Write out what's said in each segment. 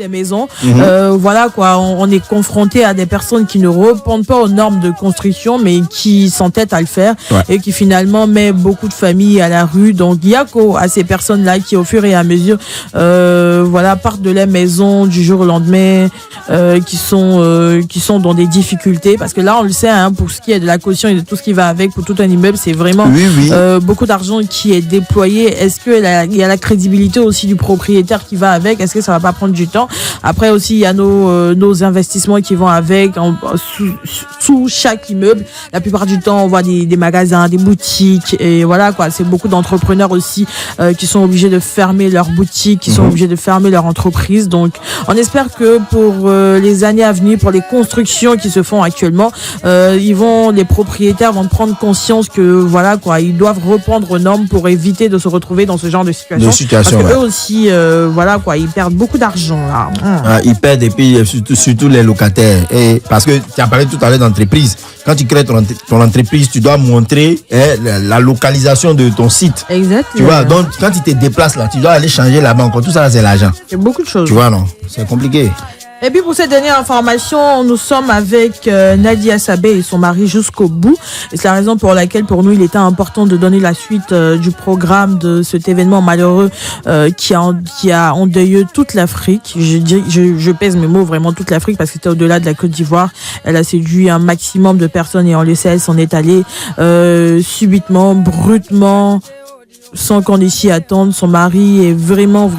les maisons. Voilà quoi, on est confronté à des personnes qui ne répondent pas aux normes de construction, mais qui s'entêtent à le faire et qui finalement met beaucoup de familles à la rue. Donc il y a à ces personnes-là qui, au fur et à mesure, partent de la maison du jour au lendemain, qui sont dans des difficultés. Parce que là, on le sait, hein, pour ce qui est de la caution et de tout ce qui va avec, pour tout un immeuble, c'est vraiment beaucoup d'argent qui est déployé. Est-ce que il y a la crédibilité aussi du propriétaire qui va avec? Est-ce que ça va pas prendre du temps? Après aussi, il y a nos investissements qui vont avec sous chaque immeuble. La plupart du temps, on voit des magasins, des boutiques, et voilà quoi. C'est beaucoup d'entrepreneurs aussi qui sont obligés de fermer leurs boutiques, qui sont obligés de fermer leur entreprise. Donc, on espère que pour les années à venir, pour les constructions qui se font actuellement, les propriétaires vont prendre conscience que voilà quoi, ils doivent répondre aux normes pour éviter de se retrouver dans ce genre de situation. Parce que eux aussi, voilà quoi, ils perdent beaucoup d'argent là. Ils perdent, et puis surtout les locataires. Et parce que tu as parlé tout à l'heure d'entreprise. Quand tu crées ton entreprise, tu dois montrer la localisation de ton site. Exactement. Tu vois, donc quand tu te déplaces là, tu dois aller changer la banque. Tout ça, c'est l'argent. C'est beaucoup de choses. Tu vois, non? C'est compliqué. Et puis pour cette dernière information, nous sommes avec Nadia Sabé et son mari jusqu'au bout. Et c'est la raison pour laquelle pour nous il était important de donner la suite du programme de cet événement malheureux qui a endeuillé toute l'Afrique. Je pèse mes mots, vraiment toute l'Afrique, parce que c'était au-delà de la Côte d'Ivoire. Elle a séduit un maximum de personnes et on le sait, elle s'en est allée subitement, brutement, sans qu'on ait s'y attende. Son mari est vraiment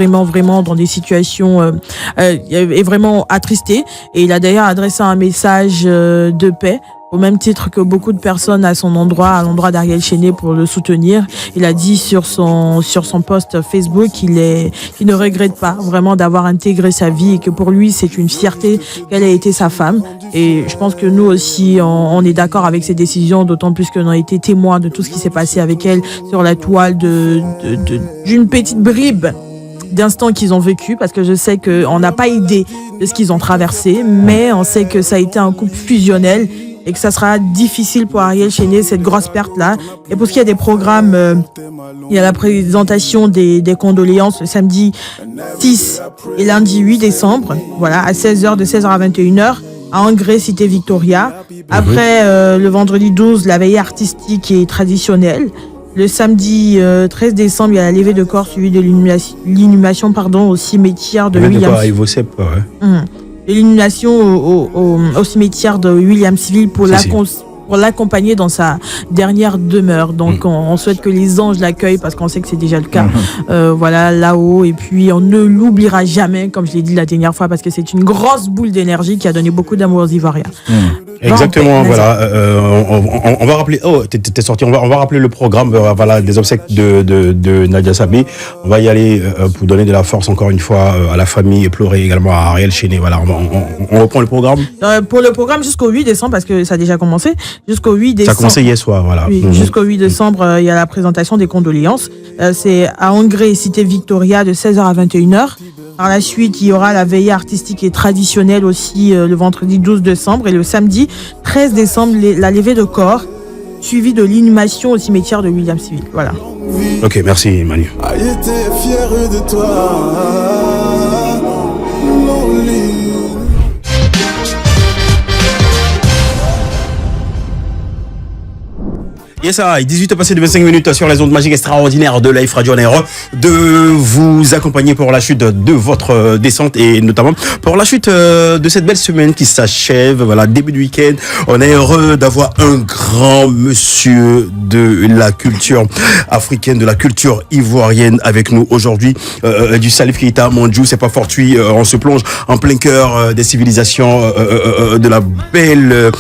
dans des situations est vraiment attristé, et il a d'ailleurs adressé un message de paix, au même titre que beaucoup de personnes à l'endroit d'Ariel Chéné, pour le soutenir. Il a dit sur son post Facebook qu'il ne regrette pas vraiment d'avoir intégré sa vie, et que pour lui c'est une fierté qu'elle ait été sa femme. Et je pense que nous aussi on est d'accord avec ces décisions, d'autant plus qu'on a été témoins de tout ce qui s'est passé avec elle sur la toile d'une petite bribe d'instants qu'ils ont vécu, parce que je sais qu'on n'a pas idée de ce qu'ils ont traversé, mais on sait que ça a été un couple fusionnel et que ça sera difficile pour Ariel Chéné, cette grosse perte-là. Et pour ce qui est des programmes, il y a la présentation des condoléances le samedi 6 et lundi 8 décembre, voilà, à 16h, de 16h à 21h, à Angré, Cité Victoria. Après, le vendredi 12, la veillée artistique et traditionnelle. Le samedi 13 décembre, il y a la levée de corps suivie de l'inhumation au cimetière de Williamsville. L'inhumation au cimetière de Williamsville pour l'accompagner dans sa dernière demeure. Donc on souhaite que les anges l'accueillent, parce qu'on sait que c'est déjà le cas. Voilà, là-haut. Et puis on ne l'oubliera jamais, comme je l'ai dit la dernière fois, parce que c'est une grosse boule d'énergie qui a donné beaucoup d'amour aux Ivoiriens. Exactement, voilà. On va rappeler. Oh, t'es sorti. On va rappeler le programme. Voilà, des obsèques de Nadia Sabé. On va y aller pour donner de la force encore une fois à la famille, et pleurer également à Ariel Chéné. Voilà, on reprend le programme. Pour le programme jusqu'au 8 décembre, parce que ça a déjà commencé. Jusqu'au 8 décembre. Ça a commencé hier soir, voilà. Oui, jusqu'au 8 décembre, il y a la présentation des condoléances. C'est à Angré, Cité Victoria, de 16h à 21h. Par la suite, il y aura la veillée artistique et traditionnelle aussi le vendredi 12 décembre, et le samedi 13 décembre, la levée de corps, suivie de l'inhumation au cimetière de Williamsville. Voilà. Ok, merci Manu. A été fier de toi. Yes, 18h passé de 25 minutes sur les ondes magiques extraordinaires de Life Radio. On est heureux de vous accompagner pour la chute de votre descente, et notamment pour la chute de cette belle semaine qui s'achève. Voilà, début de week-end. On est heureux d'avoir un grand monsieur de la culture africaine, de la culture ivoirienne avec nous aujourd'hui. Du Salif Keita Mandjou, c'est pas fortuit. On se plonge en plein cœur des civilisations, de la belle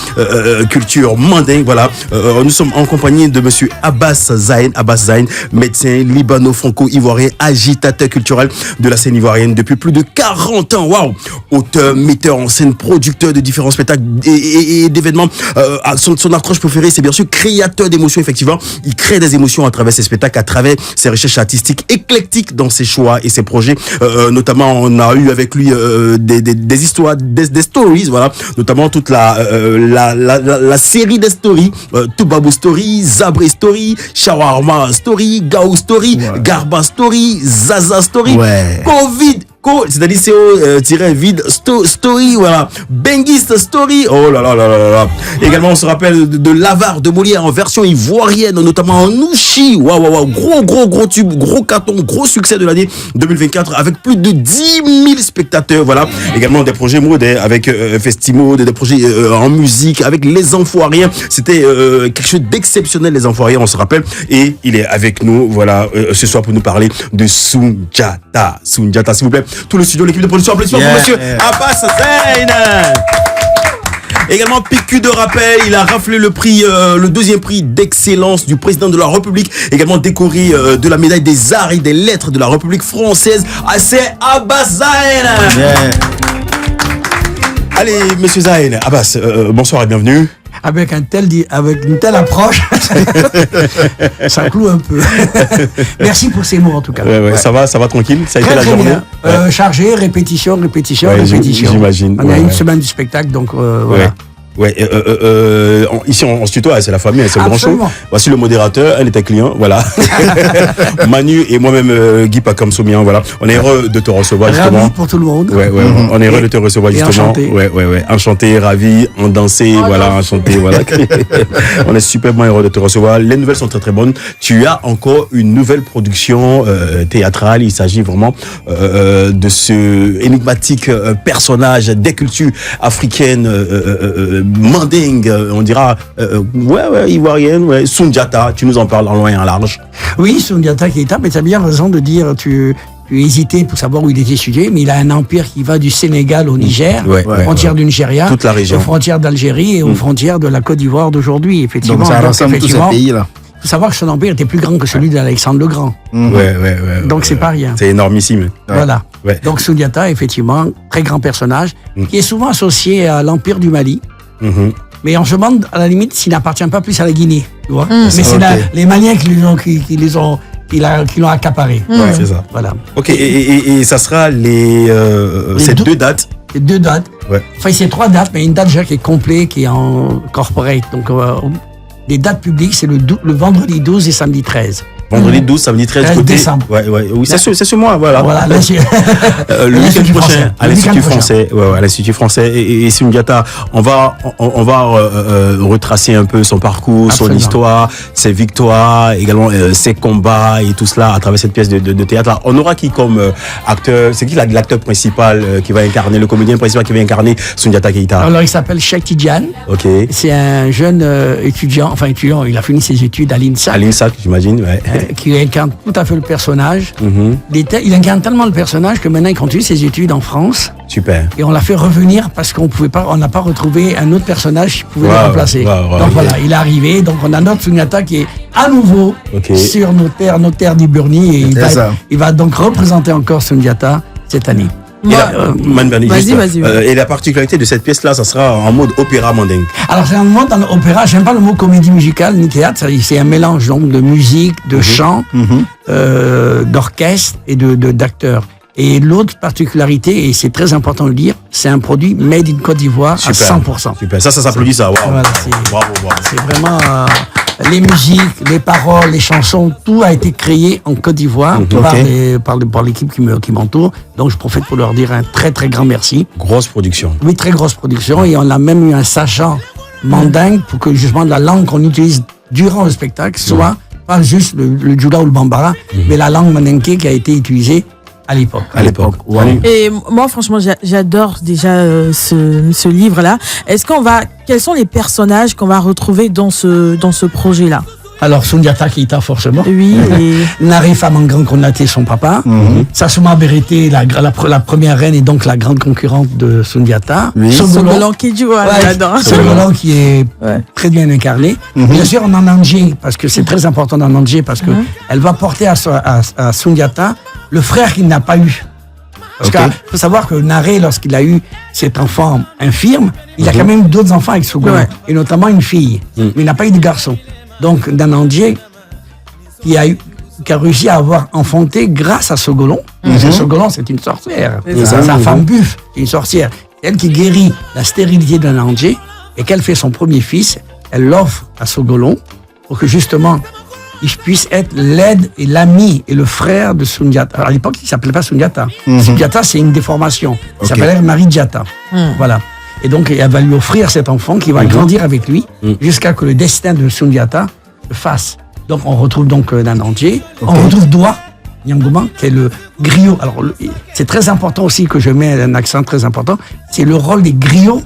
culture mandingue. Voilà, nous sommes en compagnie de monsieur Abbas Zaïn, médecin libano-franco-ivoirien, agitateur culturel de la scène ivoirienne depuis plus de 40 ans. Waouh! Auteur, metteur en scène, producteur de différents spectacles et d'événements. Son approche préférée, c'est bien sûr créateur d'émotions, effectivement. Il crée des émotions à travers ses spectacles, à travers ses recherches artistiques, éclectiques dans ses choix et ses projets. Notamment, on a eu avec lui des histoires, des stories, voilà. Notamment toute la série des stories, Toubabou Story, Zabré Story, Shawarma Story, Gao Story, Garba Story, Zaza Story, CO, c'est-à-dire CO-vide story, voilà. Bengist story, oh là là là là là. Également, on se rappelle de l'avare de Molière en version ivoirienne, notamment en Ouchi. Waouh, gros tube, gros carton, gros succès de l'année 2024 avec plus de 10 000 spectateurs, voilà. Également des projets mode avec Festimo, des projets en musique avec les Enfoiriens. C'était quelque chose d'exceptionnel, les Enfoiriens, on se rappelle. Et il est avec nous, voilà, ce soir pour nous parler de Soundiata. Soundiata, s'il vous plaît. Tout le studio, l'équipe de production, applaudissements pour monsieur Abbas Zayn. Également, PQ de rappel, il a raflé le prix, le deuxième prix d'excellence du président de la République. Également décoré de la médaille des arts et des lettres de la République française. C'est Abbas Zayn. Allez, monsieur Zayn, Abbas, bonsoir et bienvenue. Avec une telle approche, ça cloue un peu. Merci pour ces mots en tout cas. Ouais. Ça va tranquille. Ça a été la très journée. Bien. Chargé, répétition. J'imagine. On a une semaine du spectacle, donc voilà. Ouais, ici on se tutoie, c'est la famille, c'est le grand show. Voici le modérateur, elle était client, voilà. Manu et moi-même Guy Pacom Soumian, voilà. On est heureux de te recevoir justement. Ravi pour tout le monde. Ouais, on est heureux de te recevoir justement. Enchanté. Ouais. Enchanté, ravi, on dansait, voilà, enchanté, voilà. On est superbement heureux de te recevoir. Les nouvelles sont très très bonnes. Tu as encore une nouvelle production théâtrale. Il s'agit vraiment de ce énigmatique personnage des cultures africaines. Manding, on dira, ivoirienne, Soundiata, tu nous en parles en loin et en large. Oui, Soundiata Keita, mais tu as bien raison de dire, tu hésitais pour savoir où il était situé, mais il a un empire qui va du Sénégal au Niger, aux frontières du Nigeria, toute la région, aux frontières d'Algérie et aux frontières de la Côte d'Ivoire d'aujourd'hui, effectivement. Donc ça rassemble tous ces pays-là. Il faut savoir que son empire était plus grand que celui d'Alexandre le Grand. Donc c'est pas rien. C'est énormissime. Voilà. Ouais. Donc Soundiata, effectivement, très grand personnage, qui est souvent associé à l'empire du Mali. Mais on se demande à la limite s'il n'appartient pas plus à la Guinée, tu vois. Mais c'est les Maliens qui l'ont accaparé. C'est ça. Voilà. Ok, et ça sera ces deux dates. Les deux dates. Ouais. Enfin, c'est 3 dates, mais une date déjà qui est complète, qui est en corporate. Donc, les dates publiques, c'est le vendredi 12 et samedi 13. Vendredi 12, samedi 13 côté décembre. Oui, c'est sur moi, voilà. Le week-end prochain à l'Institut français. À l'Institut français et Soundiata, on va retracer un peu son parcours, son histoire, ses victoires, également ses combats et tout cela à travers cette pièce de théâtre. On aura qui comme acteur, c'est qui l'acteur principal qui va incarner, le comédien principal qui va incarner Soundiata Keita? Alors il s'appelle Cheikh Tidiane. Ok. C'est un jeune étudiant, il a fini ses études à l'INSA. À l'INSA, j'imagine, ouais. Qui incarne tout à fait le personnage. Il incarne tellement le personnage que maintenant il continue ses études en France. Super. Et on l'a fait revenir parce qu'on n'a pas retrouvé un autre personnage qui pouvait le remplacer. Donc voilà, il est arrivé. Donc on a notre Soundiata qui est à nouveau sur nos terres d'Iburni et il va donc représenter encore Soundiata cette année. Vas-y. Et la particularité de cette pièce-là, ça sera en mode opéra mandingue. Alors c'est un mode dans l'opéra, j'aime pas le mot comédie musicale ni théâtre, c'est un mélange donc de musique, de chant, d'orchestre et d'acteurs. Et l'autre particularité, et c'est très important de le dire, c'est un produit made in Côte d'Ivoire à 100%. Super, ça s'applaudit ça. Wow. Voilà, c'est vraiment les musiques, les paroles, les chansons, tout a été créé en Côte d'Ivoire par l'équipe qui m'entoure. Donc je profite pour leur dire un très très grand merci. Grosse production. Oui, très grosse production. Et on a même eu un sachant mandingue pour que justement la langue qu'on utilise durant le spectacle soit pas juste le djoula ou le bambara, mais la langue mandingue qui a été utilisée à l'époque. Wow. Et moi, franchement, j'adore déjà ce livre-là. Quels sont les personnages qu'on va retrouver dans ce projet-là? Alors, Soundiata Keita, forcément. Oui. Naré Famangan Konaté, son papa. Sassouma Berete, la première reine et donc la grande concurrente de Soundiata. Sogolon qui joue là-dedans. Sogolon qui est très bien incarné. Bien sûr, en Nandjé, parce que c'est très important dans Nandjé, parce que elle va porter à Soundiata le frère qu'il n'a pas eu. Parce qu'il faut savoir que Naré, lorsqu'il a eu cet enfant infirme, il a quand même d'autres enfants avec Sogolon, et notamment une fille. Mais il n'a pas eu de garçon. Donc, Danandier, qui a réussi à avoir enfanté grâce à Sogolon. Sogolon, c'est une sorcière. Sa femme Buff, c'est une sorcière. Elle qui guérit la stérilité de Danandier et qu'elle fait son premier fils, elle l'offre à Sogolon pour que justement il puisse être l'aide et l'ami et le frère de Sundiata. À l'époque, il s'appelait pas Sundiata. Sundiata, c'est une déformation. Il s'appelait Marie Diata. Voilà. Et donc, elle va lui offrir cet enfant qui va grandir avec lui jusqu'à que le destin de Sundiata le fasse. Donc, on retrouve donc Nanandjé. On retrouve Doua Nyangoma, qui est le griot. Alors, c'est très important aussi que je mets un accent très important. C'est le rôle des griots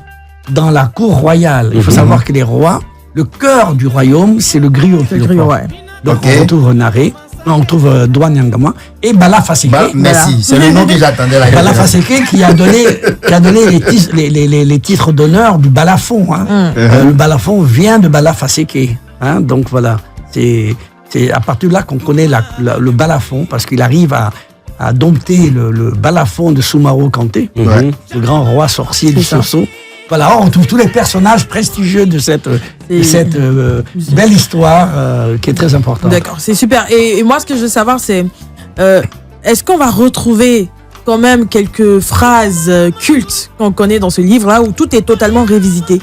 dans la cour royale. Il faut savoir que les rois, le cœur du royaume, c'est le griot. Le griot, ouais. Donc, on retrouve Naré, on retrouve Doua Nyangoma et Bala Faseke. Merci, c'est le nom que j'attendais là. Bala Faseke qui a donné les titres d'honneur du balafon. Hein. Le balafon vient de Bala Faseke. Hein. Donc voilà, c'est à partir de là qu'on connaît le balafon, parce qu'il arrive à dompter le balafon de Soumaro Kanté, le grand roi sorcier du Soso. Voilà, on retrouve tous les personnages prestigieux de cette belle histoire qui est très importante. D'accord, c'est super. Et moi, ce que je veux savoir, c'est est-ce qu'on va retrouver quand même quelques phrases cultes qu'on connaît dans ce livre-là, où tout est totalement révisité?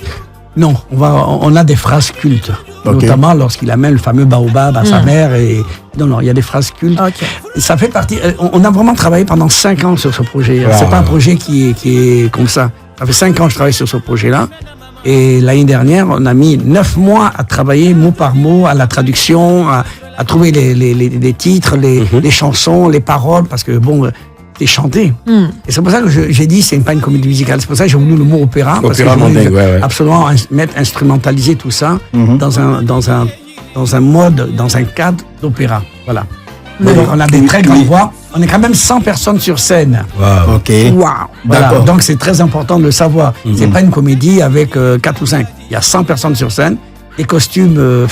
Non, on a des phrases cultes, notamment lorsqu'il amène le fameux baobab à sa mère. Non, il y a des phrases cultes. Et ça fait partie. On a vraiment travaillé pendant 5 ans sur ce projet. Wow. C'est pas un projet qui est comme ça. Ça fait 5 ans que je travaille sur ce projet-là. Et l'année dernière, on a mis 9 mois à travailler mot par mot, à la traduction, à trouver les titres, les chansons, les paroles, parce que bon, c'est chanté. Et c'est pour ça que j'ai dit c'est pas une comédie musicale. C'est pour ça que j'ai voulu le mot opéra, parce que j'ai voulu absolument instrumentaliser tout ça dans un mode, dans un cadre d'opéra. Voilà. Donc on a des très grandes voix. On est quand même 100 personnes sur scène. Wow. Ok. Wow. Voilà. Donc c'est très important de le savoir. C'est pas une comédie avec 4 ou 5. Il y a 100 personnes sur scène. Les costumes,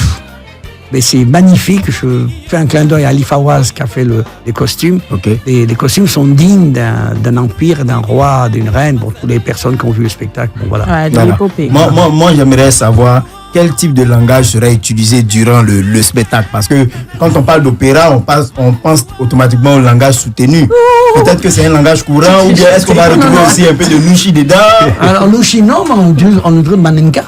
mais c'est magnifique. Je fais un clin d'œil à Ali Fawaz qui a fait les costumes. Les costumes sont dignes d'un empire, d'un roi, d'une reine. Pour toutes les personnes qui ont vu le spectacle. Bon, voilà. Ouais, moi j'aimerais savoir quel type de langage serait utilisé durant le spectacle. Parce que quand on parle d'opéra, on pense automatiquement au langage soutenu. Peut-être que c'est un langage courant, ou bien est-ce qu'on va retrouver aussi un peu de louchi dedans? Alors louchi, non, mais on utilise manenka.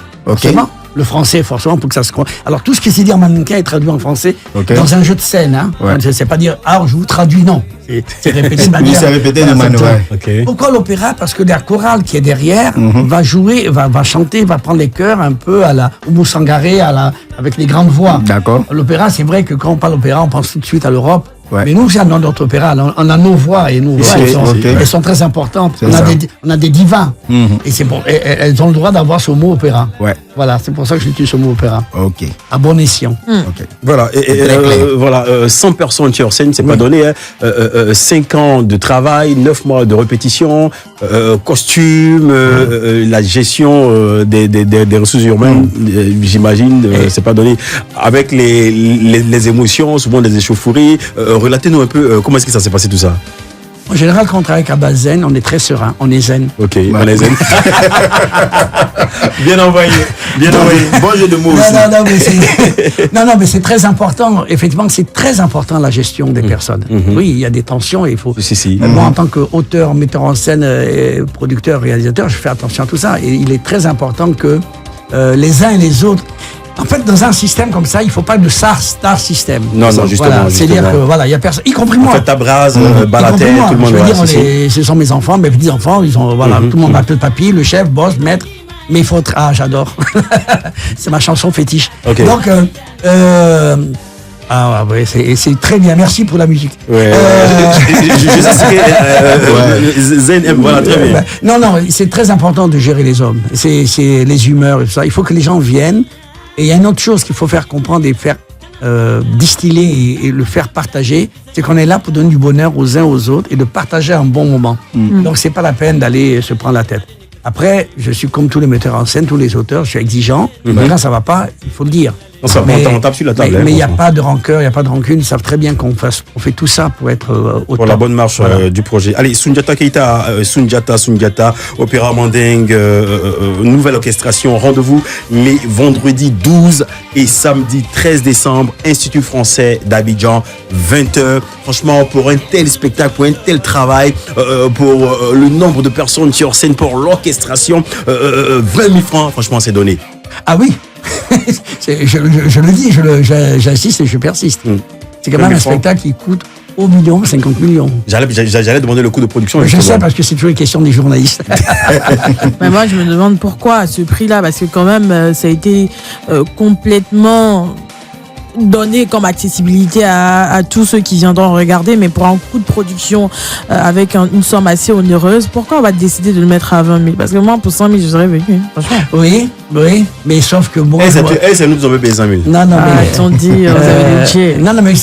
Le français, forcément, pour que ça se croit. Alors, tout ce qui s'est dit en mannequin est traduit en français dans un jeu de scène. Hein. C'est pas dire, je vous traduis, non. C'est répété de manière. C'est répété de manière. Pourquoi l'opéra? Parce que la chorale qui est derrière va jouer, va chanter, va prendre les chœurs un peu à la Oumou Sangaré, avec les grandes voix. D'accord. L'opéra, c'est vrai que quand on parle opéra, on pense tout de suite à l'Europe. Mais nous, c'est dans notre opéra, on a nos voix, et nos voix, elles sont très importantes. On a des divas. Et c'est bon, elles ont le droit d'avoir ce mot opéra. Voilà, c'est pour ça que j'utilise ce mot opéra. À bon escient. Voilà, voilà, 100 personnes sur scène, c'est pas donné. Hein. 5 ans de travail, 9 mois de répétition, costume, la gestion des ressources humaines, j'imagine, c'est pas donné. Avec les émotions, souvent des échauffourées. Relatez-nous un peu comment est-ce que ça s'est passé tout ça. En général, quand on travaille avec Abba Zen, on est très serein, on est zen. On est zen. Bien envoyé. Bon jeu de mots aussi. Non, mais c'est très important. Effectivement, c'est très important la gestion des personnes. Oui, il y a des tensions et il faut. Moi, en tant qu'auteur, metteur en scène, producteur, réalisateur, je fais attention à tout ça. Et il est très important que les uns et les autres. En fait, dans un système comme ça, il ne faut pas de star system. Non, justement. Voilà, c'est-à-dire que voilà, il y a personne, y compris moi. En fait, ta brase, Balaté, tout le monde. Je veux dire, ce sont mes enfants, mes petits enfants. Ils ont tout le monde m'appelle papy, le chef, boss, maître. Mais il faut j'adore. C'est ma chanson fétiche. Donc, c'est très bien. Merci pour la musique. Je sais que Zen aime, voilà, très bien. Non, c'est très important de gérer les hommes. C'est les humeurs et tout ça. Il faut que les gens viennent. Et il y a une autre chose qu'il faut faire comprendre et faire distiller et le faire partager, c'est qu'on est là pour donner du bonheur aux uns aux autres et de partager un bon moment. Donc c'est pas la peine d'aller se prendre la tête. Après, je suis comme tous les metteurs en scène, tous les auteurs, je suis exigeant. Quand ça va pas, il faut le dire. On tape sur la table. Mais il n'y a pas de rancœur, il n'y a pas de rancune. Ils savent très bien qu'on fait tout ça pour être au pour la bonne marche du projet. Allez, Sundiata Keita, Sundiata, Opéra Mandingue, nouvelle orchestration. Rendez-vous les vendredis 12 et samedi 13 décembre, Institut français d'Abidjan, 20h. Franchement, pour un tel spectacle, pour un tel travail, pour le nombre de personnes sur scène, pour l'orchestration, 20 000 francs, franchement, c'est donné. Ah oui. Je le dis, j'insiste et je persiste. C'est quand même un spectacle qui coûte au million, 50 millions. J'allais demander le coût de production. Je sais, parce que c'est toujours une question des journalistes. Mais moi, je me demande pourquoi à ce prix-là, parce que quand même, ça a été complètement donné comme accessibilité à tous ceux qui viendront regarder, mais pour un coût de production avec une somme assez onéreuse, pourquoi on va décider de le mettre à 20 000? Parce que moi, pour 100 000, je serais venu, franchement. Oui, mais sauf que bon... Ça nous ont payé 5 000. Non, mais... Ils ont dit, vous avez le budget. Non, mais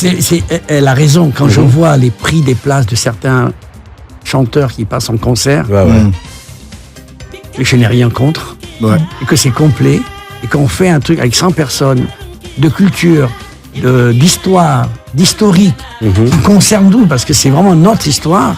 elle a raison. Quand je vois les prix des places de certains chanteurs qui passent en concert, je n'ai rien contre, et que c'est complet, et qu'on fait un truc avec 100 personnes, de culture, d'histoire, d'historique, qui concerne nous, parce que c'est vraiment notre histoire,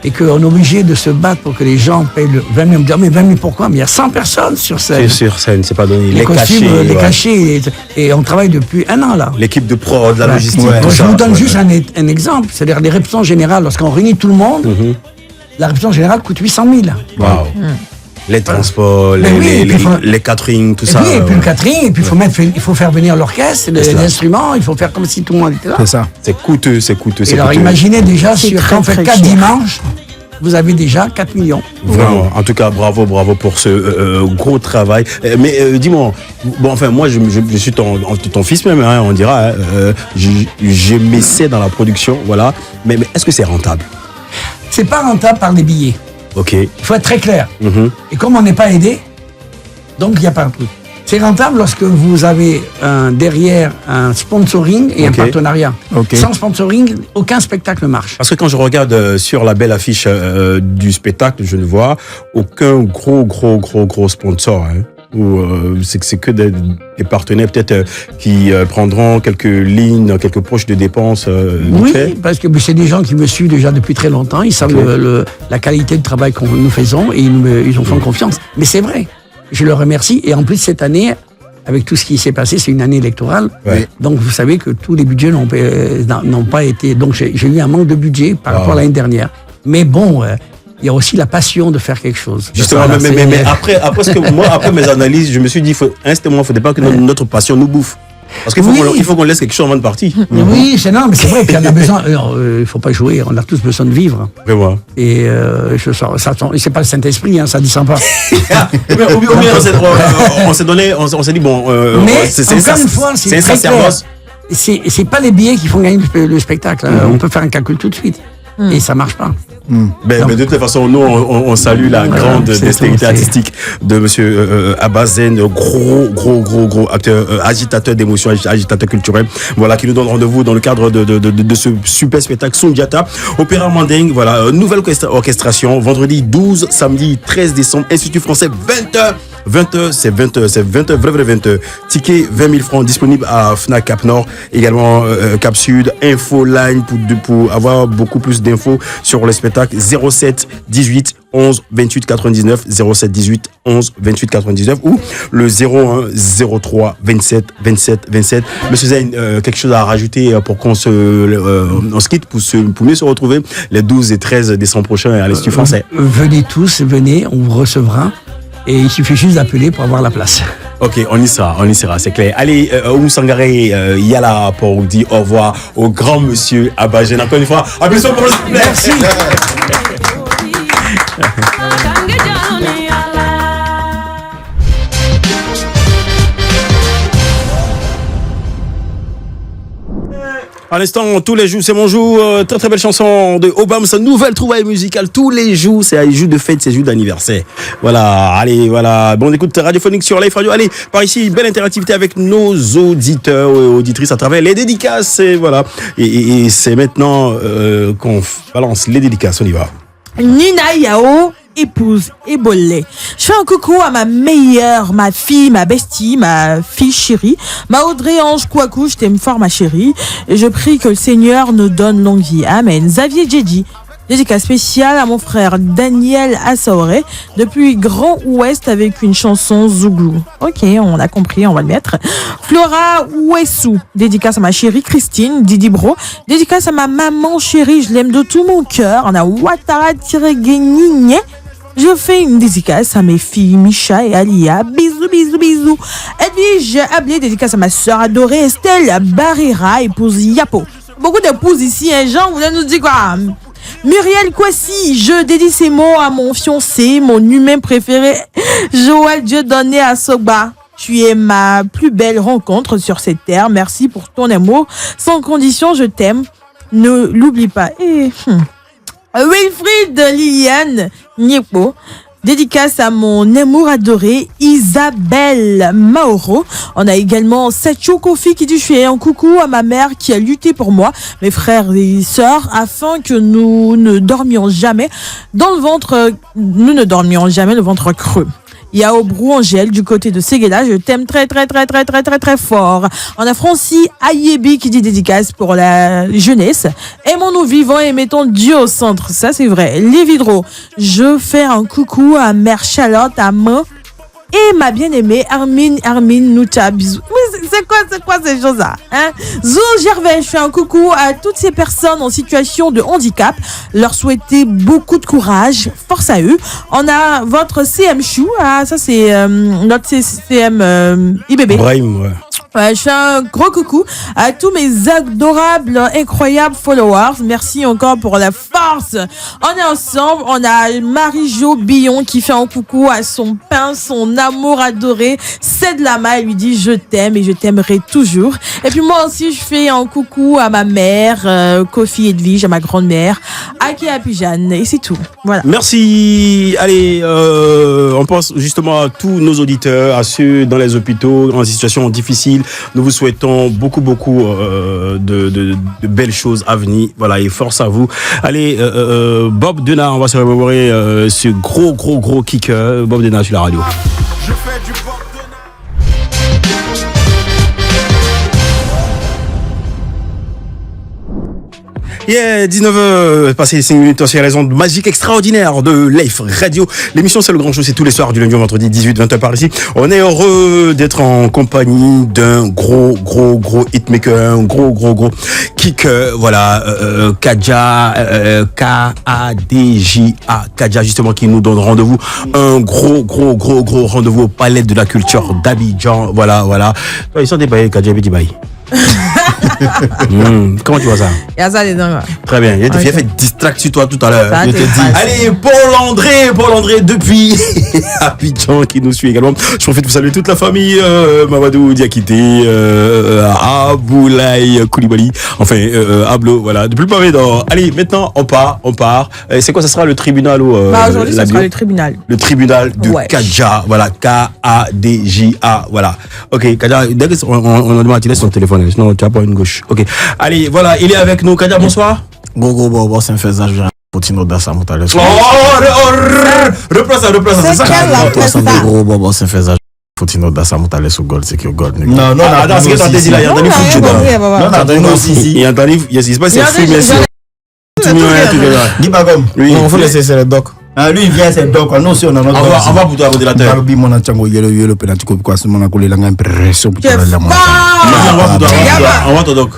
et qu'on est obligé de se battre pour que les gens payent le 20 000. On me dit, mais 20 000 pourquoi? Mais il y a 100 personnes sur scène. Sur scène, c'est pas donné. Les costumes, les cachets, et on travaille depuis 1 an là. L'équipe de prod, la logistique. Je vous donne juste un exemple, c'est-à-dire les répétitions générales, lorsqu'on réunit tout le monde, la répétition générale coûte 800 000. Wow. Les transports, les catering, tout ça. Et puis le catering, et puis il faut faire venir l'orchestre, les instruments, il faut faire comme si tout le monde était là. C'est ça. C'est coûteux. Et alors imaginez déjà, quand on fait 4 dimanches, vous avez déjà 4 millions. Vraiment. En tout cas, bravo pour ce gros travail. Mais dis-moi, bon, enfin, moi, je suis ton fils même, hein, on dira. Je m'essaie dans la production, voilà. Mais est-ce que c'est rentable? C'est pas rentable par les billets. Ok. Il faut être très clair. Et comme on n'est pas aidé, donc il n'y a pas un truc. C'est rentable lorsque vous avez derrière un sponsoring et un partenariat. Sans sponsoring, aucun spectacle ne marche. Parce que quand je regarde sur la belle affiche du spectacle, je ne vois aucun gros sponsor. Hein. C'est que des partenaires peut-être qui prendront quelques lignes, quelques poches de dépenses. Oui, parce que c'est des gens qui me suivent déjà depuis très longtemps. Ils savent la qualité de travail que nous faisons et ils nous font confiance. Mais c'est vrai, je leur remercie. Et en plus, cette année, avec tout ce qui s'est passé, c'est une année électorale. Donc vous savez que tous les budgets n'ont pas été... Donc j'ai eu un manque de budget par rapport à l'année dernière. Mais bon... il y a aussi la passion de faire quelque chose. Justement, mais après mes analyses, je me suis dit, il ne faudrait pas que notre passion nous bouffe. Parce qu'il faut qu'on laisse quelque chose avant de partir. Oui, c'est vrai. Puis on a besoin. Il ne faut pas jouer. On a tous besoin de vivre. Vraiment. Et c'est pas le Saint-Esprit, hein, ça ne descend pas. Ou bien on s'est donné, on s'est dit bon. Mais encore une fois, c'est très clair. C'est pas les billets qui font gagner le spectacle. On peut faire un calcul tout de suite. Et ça marche pas. Mais de toute façon, nous, on salue la grande dextérité artistique de monsieur Abazen, gros acteur, agitateur d'émotions, agitateur culturel, voilà, qui nous donne rendez-vous dans le cadre de ce super spectacle Sundiata, Opéra Mandingue, voilà, nouvelle orchestration, vendredi 12, samedi 13 décembre, Institut français, 20h. 20h, c'est 20h, vrai 20h. Ticket 20 000 francs disponible à Fnac Cap Nord, également Cap Sud, Info Line pour avoir beaucoup plus d'infos sur le spectacle 07 18 11 28 99 07 18 11 28 99 ou le 01 03 27 27 27. Monsieur Zayn, quelque chose à rajouter pour qu'on se quitte pour mieux se retrouver les 12 et 13 décembre prochains à l'Institut français. Venez tous, on vous recevra. Et il suffit juste d'appeler pour avoir la place. Ok, on y sera, c'est clair. Allez, Oumou Sangaré, Yala pour dire au revoir au grand monsieur Abazen. Encore une fois, applaudissements pour le spectacle. Merci. À l'instant, tous les jours, c'est mon jour. Très très belle chanson de Obama, sa nouvelle trouvaille musicale. Tous les jours, c'est un jour de fête, c'est un jour d'anniversaire. Voilà, allez, voilà. Bon, on écoute radiophonique sur Live Radio. Allez, par ici, belle interactivité avec nos auditeurs et auditrices à travers les dédicaces. Et voilà. Et c'est maintenant qu'on balance les dédicaces. On y va. Nina Yao, épouse Ebolé. Je fais un coucou à ma meilleure, ma fille, ma bestie, ma fille chérie, ma Audrey Ange Kouakou, je t'aime fort ma chérie. Et je prie que le Seigneur nous donne longue vie. Amen. Xavier Djedji. Dédicace spéciale à mon frère Daniel Assaoré depuis Grand Ouest avec une chanson Zouglou. Ok, on a compris, on va le mettre. Flora Ouessou. Dédicace à ma chérie Christine Didi Bro. Dédicace à ma maman chérie, je l'aime de tout mon cœur. On a Ouattara-Guénigne. Je fais une dédicace à mes filles Micha et Alia. Bisous, bisous, bisous. Edwige Ablé, dédicace à ma soeur adorée Estelle Barrera, épouse Yapo. Beaucoup d'épouses ici, hein. Jean, vous voulez nous dire quoi? Muriel Kwasi, je dédie ces mots à mon fiancé, mon humain préféré, Joël Dieudonné à Sogba. Tu es ma plus belle rencontre sur cette terre. Merci pour ton amour. Sans condition, je t'aime. Ne l'oublie pas. Wilfried Liliane Niepo. Dédicace à mon amour adoré, Isabelle Mauro. On a également Sacho Kofi qui dit: je fais un coucou à ma mère qui a lutté pour moi, mes frères et sœurs, afin que nous ne dormions jamais dans le ventre, le ventre creux. Yao Brou Angèle du côté de Séguéla, je t'aime très très très très très très très fort. On a Francis Ayebi qui dit dédicace pour la jeunesse. Aimons-nous vivants et mettons Dieu au centre, ça c'est vrai. Les Vidro, je fais un coucou à Mère Charlotte, à main et ma bien-aimée Armine Noucha, bisous. Mais c'est quoi ces choses-là, hein? Zou Gervais, je fais un coucou à toutes ces personnes en situation de handicap, leur souhaiter beaucoup de courage, force à eux. On a votre CM Chou, ça c'est notre CM IBB. Brahim, ouais. Ouais, je fais un gros coucou à tous mes adorables, incroyables followers. Merci encore pour la force. On est ensemble. On a Marie-Jo Billon qui fait un coucou à son pain, son amour adoré. C'est de la main. Elle lui dit: je t'aime et je t'aimerai toujours. Et puis moi aussi, je fais un coucou à ma mère, Kofi Edwige, à ma grand-mère, Aki Apijane. Et c'est tout. Voilà. Merci. Allez, on pense justement à tous nos auditeurs, à ceux dans les hôpitaux, en situation difficile. Nous vous souhaitons beaucoup de belles choses à venir. Voilà, et force à vous. Allez, Bob Denard, on va se remémorer ce gros kicker. Bob Denard sur la radio. Je fais du Bob Yeah, 19h, passé 5 minutes sur les ondes magiques extraordinaires de Life Radio. L'émission C'est le Grand Show, c'est tous les soirs du lundi au vendredi, 18-20h par ici. On est heureux d'être en compagnie d'un gros hitmaker, un gros kicker, voilà, Kadja, K-A-D-J-A, Kadja justement qui nous donne rendez-vous, un gros rendez-vous au Palais de la Culture d'Abidjan, voilà. Ils sont déballés, Kadja Petit Baye. Comment tu vois ça? Il y a ça dedans. Très bien. Il a fait distract sur toi tout à l'heure. Je te dis. Allez, Paul André depuis Abidjan qui nous suit également. Je profite pour saluer toute la famille, Mamadou Diakité, Aboulaye Koulibaly, enfin Ablo, voilà. Depuis le pavé d'or. Allez, maintenant on part. C'est quoi, ça sera le tribunal ou aujourd'hui ça sera le tribunal. Le tribunal de Kadja, voilà, K-A-D-J-A, voilà. Ok, Kadja, dès qu'on a demandé, tu laisses ton téléphone. Sinon tu n'as pas une gauche. Ok. Allez, voilà, il est avec nous. Kadja, bonsoir. Gogo Bobo Saint-Faisage, je Potino Dassa Moutales. Replace ça. C'est ça. Gogo Bobo Saint-Faisage. Potino Dassa Moutales au gold, c'est qui au gold. Non, attends, ce que tu as dit là, il y a un foot non, aussi. Il y a un il se passe, c'est fou, mais c'est Dis pas comme. Oui, il faut laisser c'est le doc. Lui, il vient, c'est donc. Nous aussi, on a notre. On va pour toi, modérateur. Barbie, mon antango, yellow, penalty, quoi, c'est mon accolé, la impression pour la On va ton doc.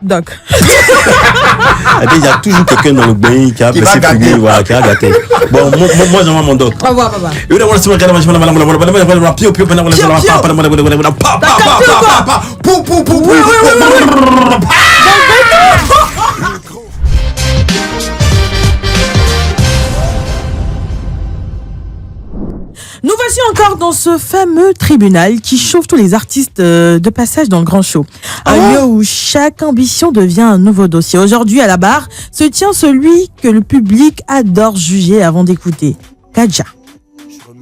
Doc. Il y a toujours quelqu'un dans le bain qui a baissé figure, voilà, qui a gâté. Bon, moi, j'envoie mon doc. Au revoir, papa. Nous voici encore dans ce fameux tribunal qui chauffe tous les artistes de passage dans le Grand Show. Un lieu où chaque ambition devient un nouveau dossier. Aujourd'hui, à la barre, se tient celui que le public adore juger avant d'écouter. Kadja.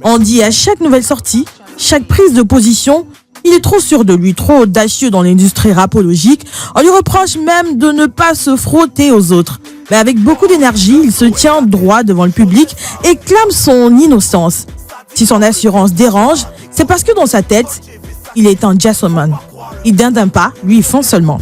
On dit à chaque nouvelle sortie, chaque prise de position, il est trop sûr de lui, trop audacieux dans l'industrie rapologique. On lui reproche même de ne pas se frotter aux autres. Mais avec beaucoup d'énergie, il se tient droit devant le public et clame son innocence. Si son assurance dérange, c'est parce que dans sa tête, il est un jazzman. Il dindin pas, lui il fonce seulement.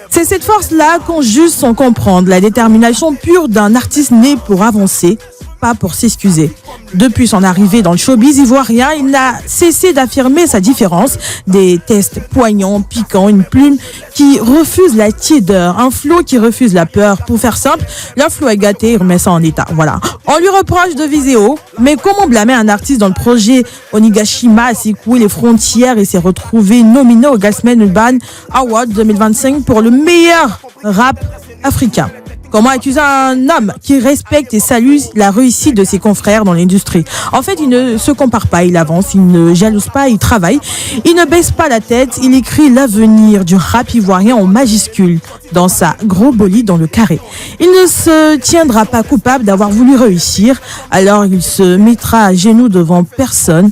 C'est cette force-là qu'on juge sans comprendre, la détermination pure d'un artiste né pour avancer, pas pour s'excuser. Depuis son arrivée dans le showbiz ivoirien, il n'a cessé d'affirmer sa différence. Des tests poignants, piquants, une plume qui refuse la tiédeur, un flow qui refuse la peur. Pour faire simple, leur flow est gâté, il remet ça en état. Voilà. On lui reproche de viser haut, mais comment blâmer un artiste dans le projet Onigashima a secoué les frontières et s'est retrouvé nominé au Gasman Urban Award 2025 pour le meilleur rap africain? Comment accuser un homme qui respecte et salue la réussite de ses confrères dans l'industrie? En fait, il ne se compare pas, il avance, il ne jalouse pas, il travaille, il ne baisse pas la tête, il écrit l'avenir du rap ivoirien en majuscule dans sa gros bolide dans le carré. Il ne se tiendra pas coupable d'avoir voulu réussir, alors il se mettra à genoux devant personne.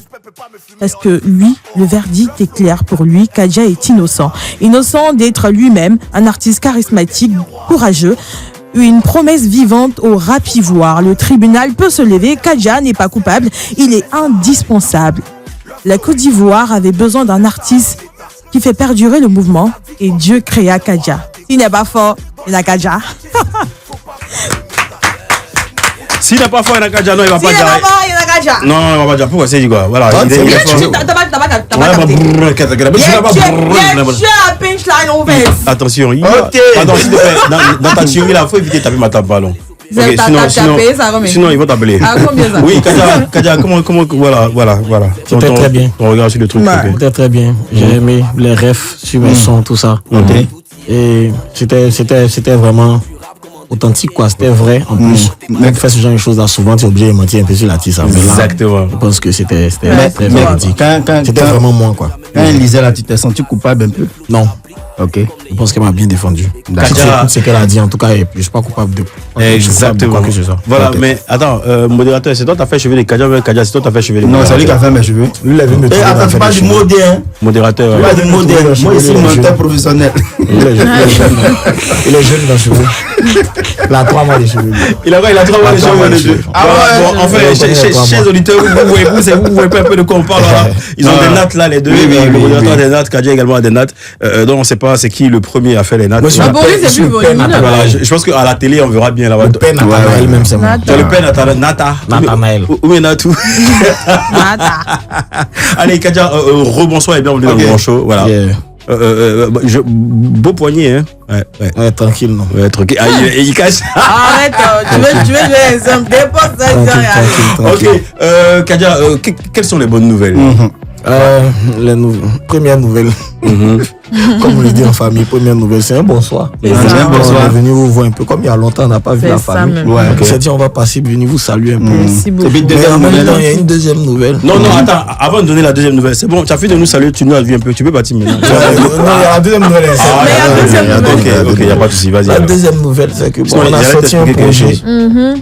Parce que lui, le verdict est clair pour lui, Kadja est innocent. Innocent d'être lui-même un artiste charismatique, courageux, une promesse vivante au rap ivoire. Le tribunal peut se lever, Kadja n'est pas coupable, il est indispensable. La Côte d'Ivoire avait besoin d'un artiste qui fait perdurer le mouvement et Dieu créa Kadja. S'il n'est pas fort, il a Kadja. S'il n'a pas fort, il a Kadja, non, il va pas S'il n'est dire. pas fort, il a Kadja. Non, il va pas dire. Pourquoi c'est dit quoi? Voilà. Il est fort. T'as pas capté. Punchline au veste. Attention, Ok. Pardon, s'il te plaît, dans ta théorie, il faut éviter de taper ma table ballon. Vous avez tapé, ça remet. Sinon, ils vont t'appeler. Ah, combien ça? Oui, Kadja, comment, voilà. C'était très bien. On regarde sur le truc. Ouais. s'il te plaît. C'était très bien. J'ai aimé les refs sur mes sons, tout ça. Et c'était vraiment authentique, quoi. C'était vrai. En plus, quand tu fais ce genre de choses là, souvent, tu es obligé de mentir un peu sur l'artiste. Mais là, Exactement. je pense que c'était Mais très véridique. C'était vraiment moi, quoi. Quand elle lisait là, tu t'es senti coupable un peu? Non. Ok. Je pense qu'elle m'a bien défendu. Kadja- Si tu écoutes ce qu'elle a dit, en tout cas, et puis, je suis pas coupable de. Exactement. Quoi que ce soit. Voilà, Ok. mais attends, modérateur, c'est toi qui as fait chever les Kadja, mais Kadja, c'est toi qui as fait chever les Non, c'est lui qui a fait mes cheveux. Lui, il avait me Et trouver dans attends, la tu parles fête du des cheveux. modé, hein? Modérateur. Pas du modé. Moi, ici, Il est mon jeune. monteur professionnel. Il est jeune. Il est jeune dans les cheveux. Il a 3 mois les cheveux. Il a 3 mois les cheveux, les deux. Ah ouais. Bon, enfin, chers auditeurs, vous voyez pas un peu de quoi on parle là. Ils ont des nattes là, les deux. Le modérateur a des nattes, Kadja également a des nattes. Donc on sait pas c'est qui le premier a fait les nattes. Moi, je Ah, Boris, c'est plus volumineux. Voilà, je pense qu'à la télé, on verra bien là-bas. Le père Nathanaël, même, c'est moi. Tu as le père Nata. Nathanaël. Où est Natou? Attends. Allez, Kadja, rebonsoir et bienvenue dans le grand show. Voilà. Yeah. Beau poignet, hein. Ouais. Ouais, tranquille, non. Ouais, tranquille. Ah, il cache. Arrête, tu veux jouer les hommes. Dépose ça, Tranquille. Ok. Kadja, quelles sont les bonnes nouvelles? Première nouvelle. Comme on le dit en famille, première nouvelle, c'est un bonsoir. C'est ça. Un bonsoir. On est venu vous voir un peu, comme il y a longtemps, on n'a pas vu C'est la ça famille. même. Ouais. Donc, on s'est dit, on va passer, venir vous saluer un peu. Merci beaucoup. C'est Mais en deuxième même temps, il y a nouvelle. une deuxième nouvelle. Non, attends, avant de donner la deuxième nouvelle, c'est bon, tu as fait de nous saluer, tu nous as vu un peu, tu peux partir maintenant. Non, il y a la deuxième nouvelle. Mais il y a deuxième nouvelle. Ok, il n'y a pas de souci, vas-y. La alors. deuxième nouvelle, c'est que bon, Sinon, on a j'allais sorti un t'expliquer quelque projet. chose.